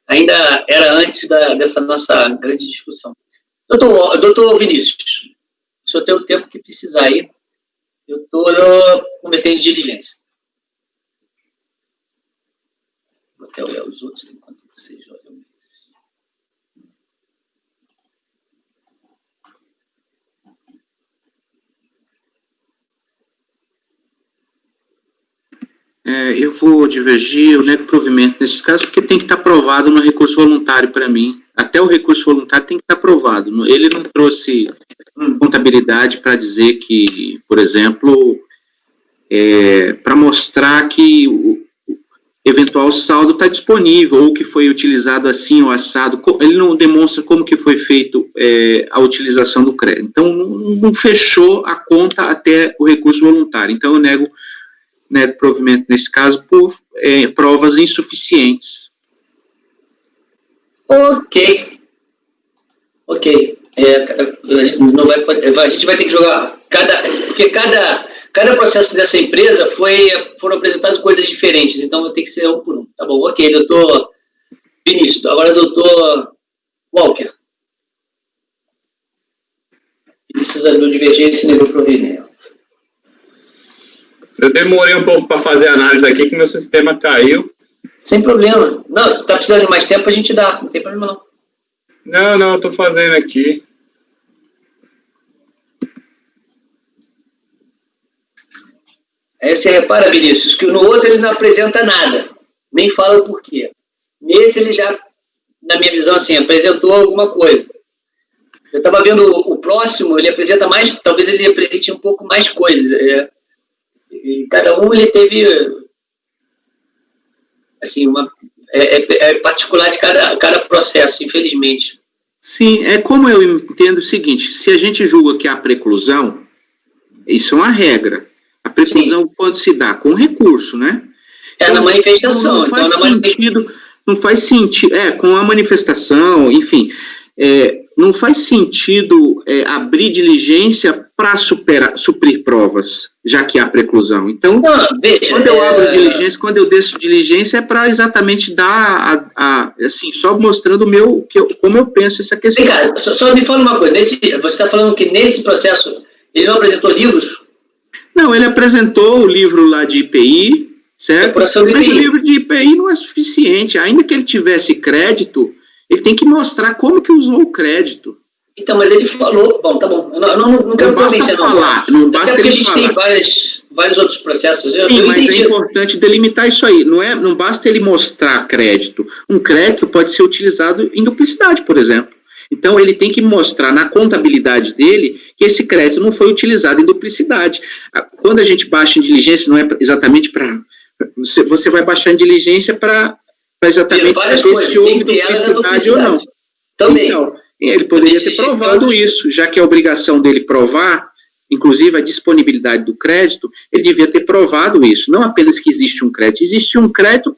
ainda era antes dessa nossa grande discussão. Doutor Vinícius, o senhor tem o tempo que precisar aí. Eu estou cometendo diligência. Vou até olhar os outros enquanto vocês olham isso. Eu vou divergir, eu nego provimento nesse caso, porque tem que estar aprovado no recurso voluntário para mim. Até o recurso voluntário tem que estar aprovado. Ele não trouxe contabilidade para dizer que, por exemplo, para mostrar que o eventual saldo está disponível, ou que foi utilizado assim ou assado. Ele não demonstra como que foi feito a utilização do crédito. Então, não fechou a conta até o recurso voluntário. Então, eu nego né, do provimento nesse caso por provas insuficientes. Ok. A gente vai ter que jogar. Porque cada processo dessa empresa foram apresentadas coisas diferentes, então vai ter que ser um por um. Tá bom, ok, doutor Vinícius. Agora, doutor Walker. Vinícius abriu divergência e negou provimento. Eu demorei um pouco para fazer a análise aqui, que meu sistema caiu. Sem problema. Não, se está precisando de mais tempo, a gente dá. Não tem problema, não. Não, eu estou fazendo aqui. Aí você repara, Vinícius, que no outro ele não apresenta nada. Nem fala o porquê. Nesse ele já, na minha visão, assim, apresentou alguma coisa. Eu estava vendo o próximo, ele apresenta mais, talvez ele apresente um pouco mais coisas. E cada um ele teve, assim, particular de cada processo, infelizmente. Sim, é como eu entendo o seguinte, se a gente julga que há preclusão, isso é uma regra. A preclusão, sim, quando se dá com recurso, né? É na manifestação. Não faz sentido, com a manifestação, enfim, não faz sentido abrir diligência para suprir provas, já que há preclusão. Então, veja, quando eu abro diligência, quando eu desço diligência, é para exatamente dar, assim, só mostrando como eu penso essa questão. Cara, só me fala uma coisa, você está falando que nesse processo ele não apresentou livros? Não, ele apresentou o livro lá de IPI, certo? Mas o livro de IPI não é suficiente, ainda que ele tivesse crédito, ele tem que mostrar como que usou o crédito. Então, mas ele falou... Bom, tá bom. Não quero convencer, não basta ele falar. A gente tem vários outros processos. Sim, mas é importante delimitar isso aí. Não basta ele mostrar crédito. Um crédito pode ser utilizado em duplicidade, por exemplo. Então, ele tem que mostrar na contabilidade dele que esse crédito não foi utilizado em duplicidade. Quando a gente baixa em diligência, não é exatamente para... Você vai baixar em diligência para exatamente saber se houve duplicidade ou não. Também. Então, ele poderia ter provado isso, já que a obrigação dele provar, inclusive a disponibilidade do crédito, ele devia ter provado isso, não apenas que existe um crédito. Existe um crédito,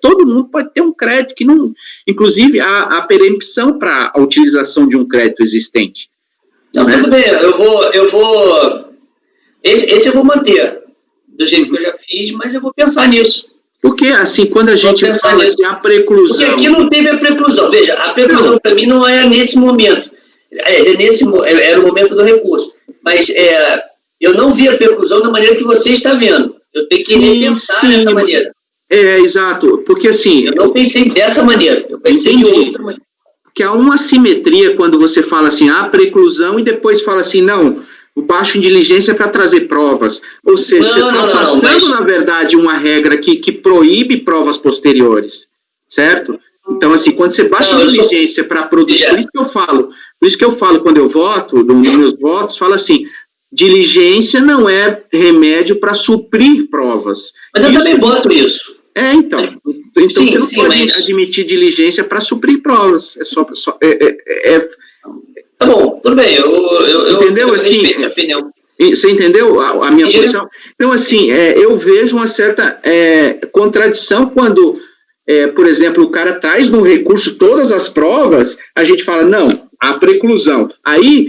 todo mundo pode ter um crédito, que não, inclusive há perempção para a utilização de um crédito existente. Não, né? Tudo bem, esse eu vou manter, do jeito que eu já fiz, mas eu vou pensar nisso. Porque, assim, quando a gente fala de a preclusão... Porque aqui não teve a preclusão. Veja, a preclusão para mim não é nesse momento. Era o momento do recurso. Mas eu não vi a preclusão da maneira que você está vendo. Eu tenho que repensar dessa maneira. Exato. Porque, assim... Eu não pensei dessa maneira. Eu pensei de outra maneira. Porque há uma assimetria quando você fala assim, há preclusão, e depois fala assim, não... O baixo em diligência para trazer provas. Ou seja, você está afastando, na verdade, uma regra que proíbe provas posteriores. Certo? Então, assim, quando você baixa em diligência para produzir... Por isso que eu falo quando eu voto, nos meus votos, falo assim, diligência não é remédio para suprir provas. Mas eu também voto isso. Então sim, você não pode admitir diligência para suprir provas. Tá bom, tudo bem, entendeu? Assim, você entendeu a minha posição? Então, assim, eu vejo uma certa contradição quando, por exemplo, o cara traz no recurso todas as provas, a gente fala, não, há preclusão. Aí,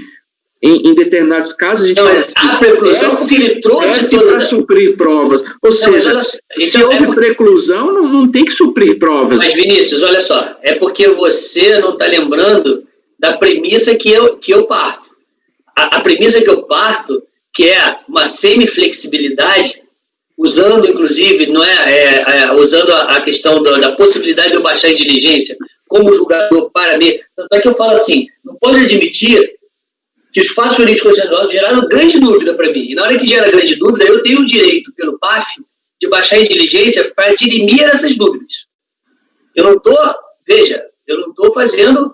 em determinados casos, a gente fala assim, há preclusão porque ele trouxe para suprir provas. Ou seja, se houve preclusão, não tem que suprir provas. Mas, Vinícius, olha só, é porque você não está lembrando da premissa que eu parto. A premissa que eu parto, que é uma semiflexibilidade, usando, inclusive, usando a questão da possibilidade de eu baixar em diligência como julgador para mim. Tanto é que eu falo assim, não pode admitir que os fatos jurídicos constitucionais geraram grande dúvida para mim. E na hora que gera grande dúvida, eu tenho o direito, pelo PAF, de baixar em diligência para dirimir essas dúvidas. Eu não estou fazendo...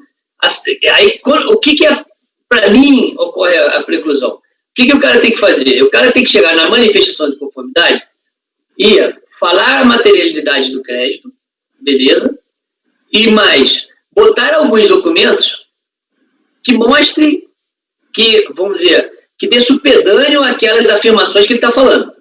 Aí, o que para mim, ocorre a preclusão? O que o cara tem que fazer? O cara tem que chegar na manifestação de conformidade e falar a materialidade do crédito, beleza? E mais, botar alguns documentos que mostrem que, vamos dizer, que dê supedâneo àquelas afirmações que ele está falando.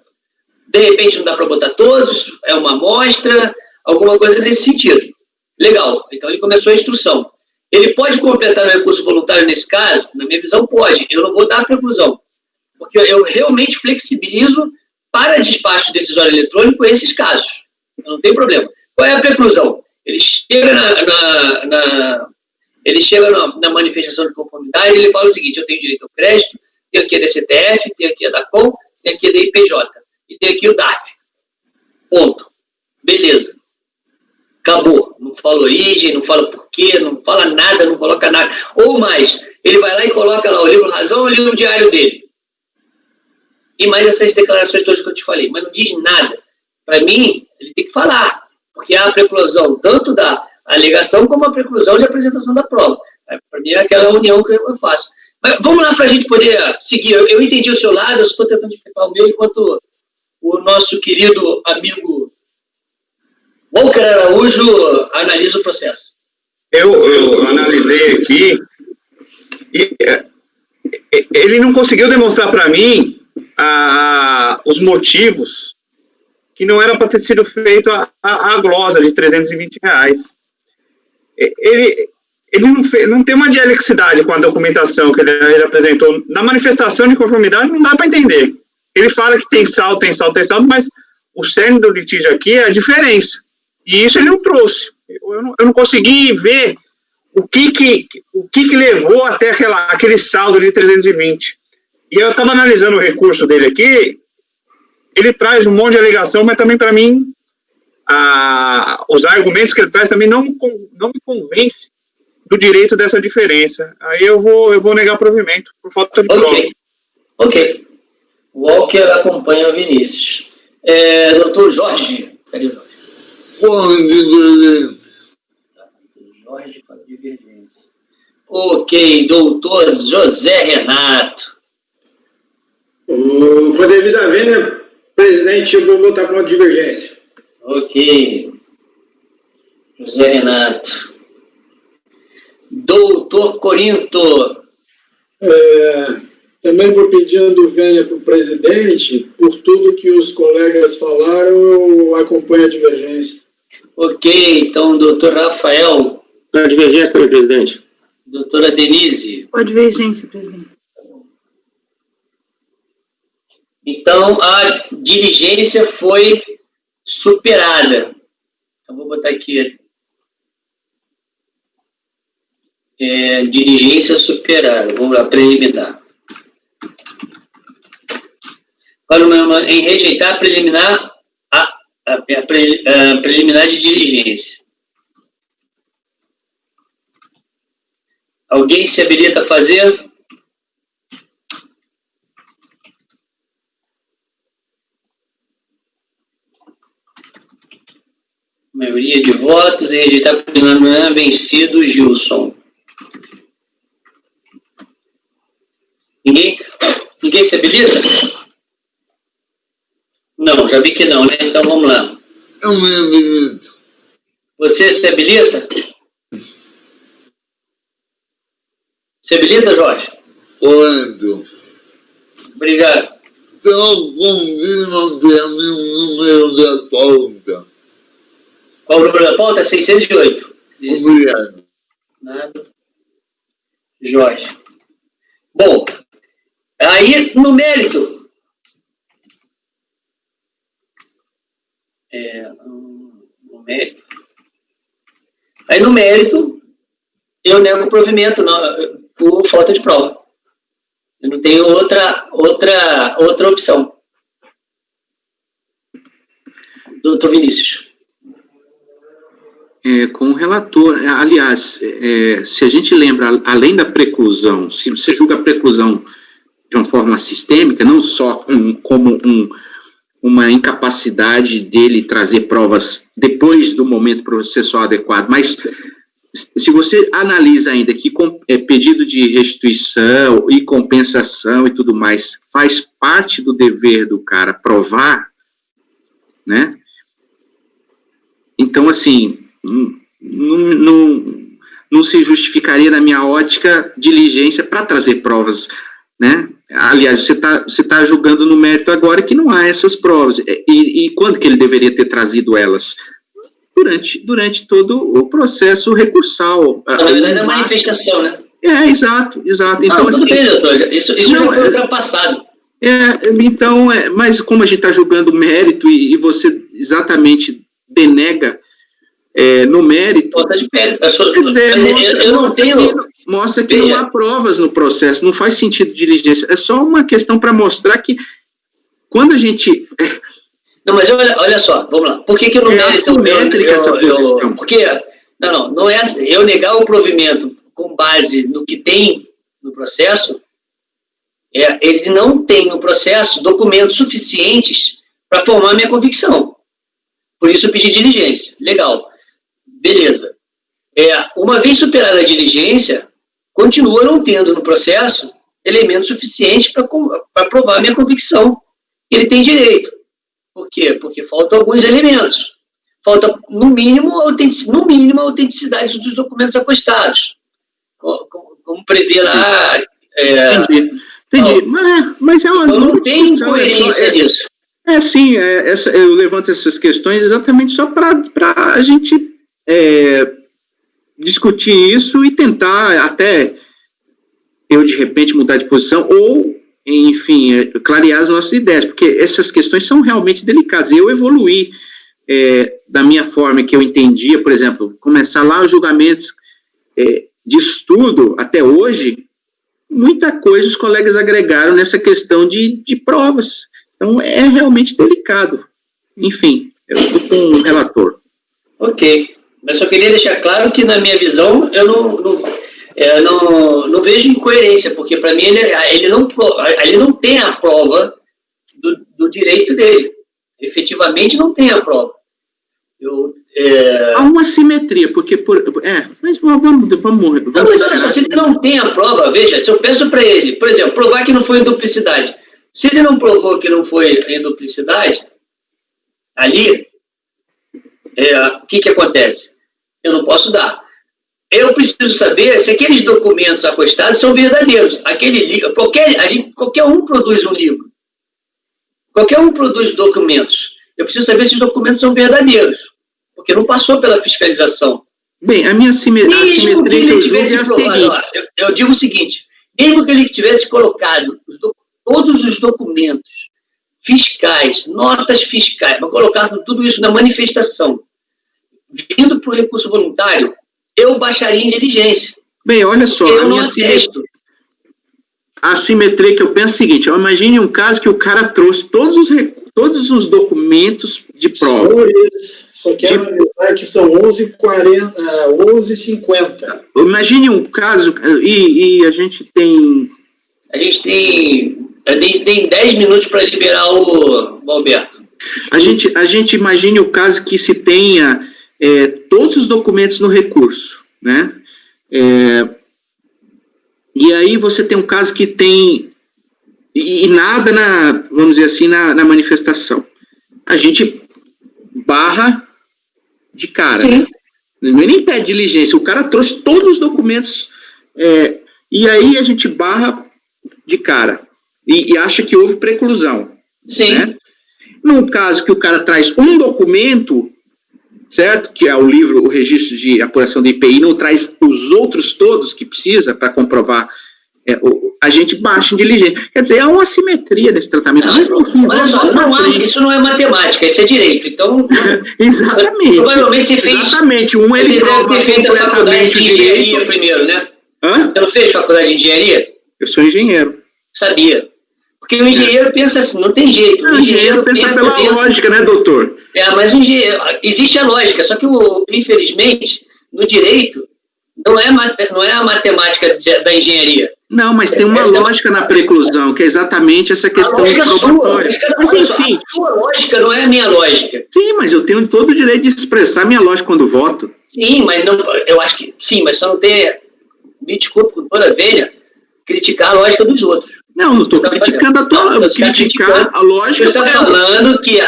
De repente não dá para botar todos, é uma amostra, alguma coisa nesse sentido. Legal, então ele começou a instrução. Ele pode completar o recurso voluntário nesse caso? Na minha visão, pode. Eu não vou dar a preclusão, porque eu realmente flexibilizo para despacho decisório eletrônico esses casos. Não tem problema. Qual é a preclusão? Ele chega na manifestação de conformidade e ele fala o seguinte: eu tenho direito ao crédito, tenho aqui a DCTF, tenho aqui a DACOM, tenho aqui a DIPJ e tenho aqui o DAF. Ponto. Beleza. Acabou. Não fala origem, não fala porquê, não fala nada, não coloca nada. Ou mais, ele vai lá e coloca lá o livro razão ou o livro diário dele. E mais essas declarações todas que eu te falei. Mas não diz nada. Para mim, ele tem que falar. Porque há a preclusão tanto da alegação como a preclusão de apresentação da prova. Para mim é aquela união que eu faço. Mas vamos lá para a gente poder seguir. Eu entendi o seu lado, eu estou tentando explicar o meu, enquanto o nosso querido amigo Walker Araújo analisa o processo. Eu analisei aqui e ele não conseguiu demonstrar para mim os motivos que não era para ter sido feito a glosa de R$320. Ele não tem uma dialeticidade com a documentação que ele apresentou. Na manifestação de conformidade não dá para entender. Ele fala que tem saldo, mas o cerne do litígio aqui é a diferença. E isso ele não trouxe. Eu não consegui ver o que levou até aquele saldo de 320. E eu estava analisando o recurso dele aqui, ele traz um monte de alegação, mas também, para mim, os argumentos que ele traz também não me convence do direito dessa diferença. Aí eu vou negar provimento, por falta de prova. Ok. Walker acompanha o Vinícius. Doutor Jorge. Cadê Jorge? Com divergência. Jorge para divergência. Ok, doutor José Renato. Com devido à vênia, presidente, eu vou votar com a divergência. Ok. José Renato. Doutor Corinto. Também vou pedindo vênia para o presidente, por tudo que os colegas falaram, eu acompanho a divergência. Ok, então, doutor Rafael. A divergência também, presidente. Doutora Denise. Com a divergência, presidente. Então, a diligência foi superada. Então, vou botar aqui. Diligência superada. Vamos lá, preliminar. Em rejeitar a preliminar, preliminar de diligência. Alguém se habilita a fazer? Maioria de votos e rejeitar a preliminar, vencido Gilson. Ninguém se habilita? Não, já vi que não, né? Então vamos lá. Eu me habilito. Você se habilita? Se habilita, Jorge? Correto. Obrigado. Então, confirma para mim o número da pauta. Qual o número da pauta? 608. Isso. Obrigado. Nada. Jorge. Bom, aí no mérito. No mérito. Aí no mérito, eu nego o provimento por falta de prova. Eu não tenho outra opção. Doutor Vinícius. Com o relator, aliás, se a gente lembra, além da preclusão, se você julga a preclusão de uma forma sistêmica, não só como uma incapacidade dele trazer provas depois do momento processual adequado, mas se você analisa ainda que pedido de restituição e compensação e tudo mais faz parte do dever do cara provar, né? Então, assim, não se justificaria, na minha ótica, diligência para trazer provas né? Aliás, você tá julgando no mérito agora que não há essas provas. E quando que ele deveria ter trazido elas? Durante todo o processo recursal. Na verdade, é a manifestação, né? Exato. Então, tudo bem, doutor, isso já foi ultrapassado. Então, mas como a gente está julgando mérito e você exatamente denega no mérito... Falta de mérito. Eu não tenho... Mostra que não há provas no processo, não faz sentido diligência. É só uma questão para mostrar que quando a gente... Não, mas olha só, vamos lá. Por que eu não assimétrica essa posição? Porque, não é assim. Eu negar o provimento com base no que tem no processo, ele não tem no processo documentos suficientes para formar minha convicção. Por isso eu pedi diligência. Legal. Beleza. Uma vez superada a diligência, continua não tendo no processo elementos suficientes para provar minha convicção. Ele tem direito. Por quê? Porque faltam alguns elementos. Falta, no mínimo, a autenticidade dos documentos acostados. Como prevê lá... Entendi. Mas é uma... Não tem incoerência nisso. Sim, eu levanto essas questões exatamente só para a gente discutir isso e tentar até eu, de repente, mudar de posição ou, enfim, clarear as nossas ideias, porque essas questões são realmente delicadas. Eu evoluí da minha forma que eu entendia, por exemplo, começar lá os julgamentos de estudo até hoje, muita coisa os colegas agregaram nessa questão de provas. Então, é realmente delicado. Enfim, eu estou com um relator. Ok. Mas só queria deixar claro que, na minha visão, eu não vejo incoerência, porque, para mim, ele não tem a prova do direito dele. Efetivamente, não tem a prova. Há uma simetria, porque... mas vamos mas olha só, se ele não tem a prova, veja, se eu peço para ele, por exemplo, provar que não foi em duplicidade. Se ele não provou que não foi em duplicidade, ali, o que acontece? Eu não posso dar. Eu preciso saber se aqueles documentos acostados são verdadeiros. Qualquer um produz um livro. Qualquer um produz documentos. Eu preciso saber se os documentos são verdadeiros, porque não passou pela fiscalização. Bem, a minha simetria que ele tivesse provado, eu digo o seguinte, mesmo que ele tivesse colocado todos os documentos fiscais, notas fiscais, mas colocado tudo isso na manifestação, vindo para o recurso voluntário, eu baixaria em diligência. Bem, olha só, a simetria que eu penso é o seguinte, imagine um caso que o cara trouxe todos os documentos de prova. Só quero avisar que são 11h50. Imagine um caso, e a gente tem... A gente tem 10 minutos para liberar o Alberto. A gente imagine o caso que se tenha todos os documentos no recurso, né? E aí você tem um caso que tem e nada vamos dizer assim, na manifestação. A gente barra de cara. Sim. Né? Nem pede diligência, o cara trouxe todos os documentos e aí a gente barra de cara e acha que houve preclusão. Sim. Né? No caso que o cara traz um documento, certo? Que é o livro, o registro de apuração do IPI, não traz os outros todos que precisa para comprovar, a gente baixa em diligência. Quer dizer, há uma assimetria nesse tratamento. Mas, enfim, olha só, isso não é matemática, isso é direito. Então, exatamente. Provavelmente você fez... Exatamente. Você deve ter feito a faculdade de engenharia primeiro, né? Hã? Você não fez faculdade de engenharia? Eu sou engenheiro. Sabia. Porque o engenheiro pensa assim, não tem jeito. O engenheiro pensa pela lógica, né, doutor? Mas o engenheiro, existe a lógica, só que, infelizmente, no direito, não é a matemática da engenharia. Não, mas tem uma lógica na preclusão, que é exatamente essa questão probatória. Mas, enfim, a sua lógica não é a minha lógica. Sim, mas eu tenho todo o direito de expressar minha lógica quando voto. Sim, mas não, eu acho que sim, mas só não ter, me desculpe com toda a velha, criticar a lógica dos outros. Não estou criticando a tua, criticar a lógica. Você está falando que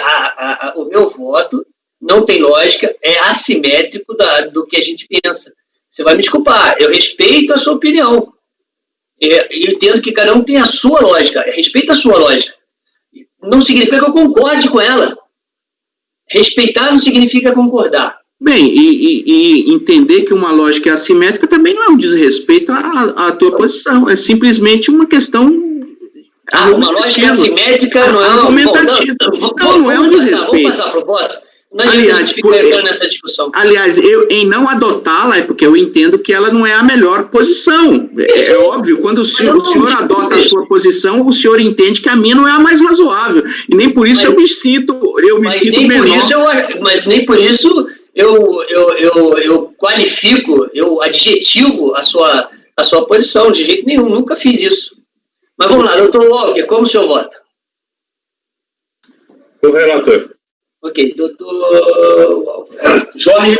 o meu voto não tem lógica, é assimétrico do que a gente pensa. Você vai me desculpar, eu respeito a sua opinião. Eu entendo que cada um tem a sua lógica, respeita a sua lógica. Não significa que eu concorde com ela. Respeitar não significa concordar. Bem, e entender que uma lógica é assimétrica também não é um desrespeito à tua posição, é simplesmente uma questão... uma lógica assimétrica não é argumentativa. Não é um desrespeito. Vamos passar para o voto? Não adianta a gente ficar entrando nessa discussão. Aliás, em não adotá-la, é porque eu entendo que ela não é a melhor posição. É óbvio, quando o senhor adota a sua posição, o senhor entende que a minha não é a mais razoável. E nem por isso eu me sinto menor. Mas nem por isso eu qualifico, eu adjetivo a sua posição, de jeito nenhum, nunca fiz isso. Mas vamos lá, doutor Walker, como o senhor vota? O relator. Ok, doutor Walker. Jorge?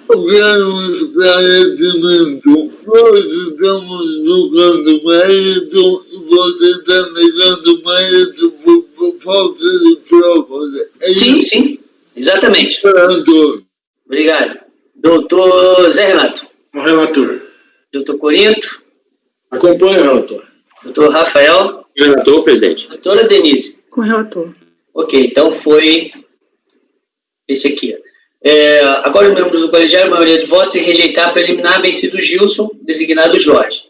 Eu quero um esclarecimento. Nós estamos julgando mérito e você está negando mérito por falta de provas. Sim, exatamente. Relator. Obrigado. Doutor Zé Renato. O relator. Doutor Corinto. Acompanha o relator. Doutor Rafael. Relator, presidente. Doutora Denise. Com o relator. Ok, então foi esse aqui. Agora os membros do colegiado, a maioria de votos, em rejeitar preliminar vencido Gilson, designado Jorge.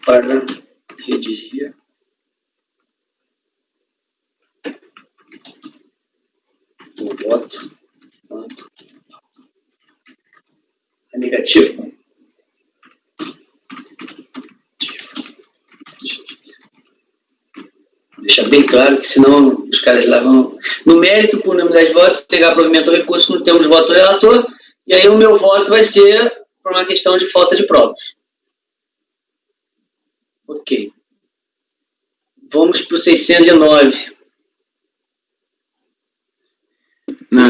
Para redigir. O voto. É negativo. Deixar bem claro que senão os caras lá vão... No mérito, por unanimidade de votos, chegar provimento ao recurso, não temos voto do relator, e aí o meu voto vai ser por uma questão de falta de provas. Ok. Vamos para o 609.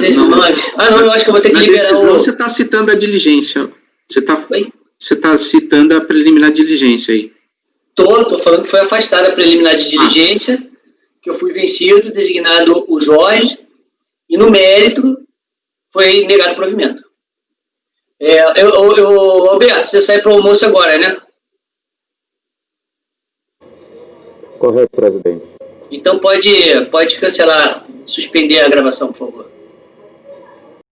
609. Eu acho que eu vou ter que liberar decisão, você está citando a diligência. Você está citando a preliminar de diligência aí. Estou falando que foi afastada a preliminar de diligência, que eu fui vencido, designado o Jorge, e no mérito foi negado o provimento. Alberto, você sai para o almoço agora, né? Correto, presidente. Então pode cancelar, suspender a gravação, por favor.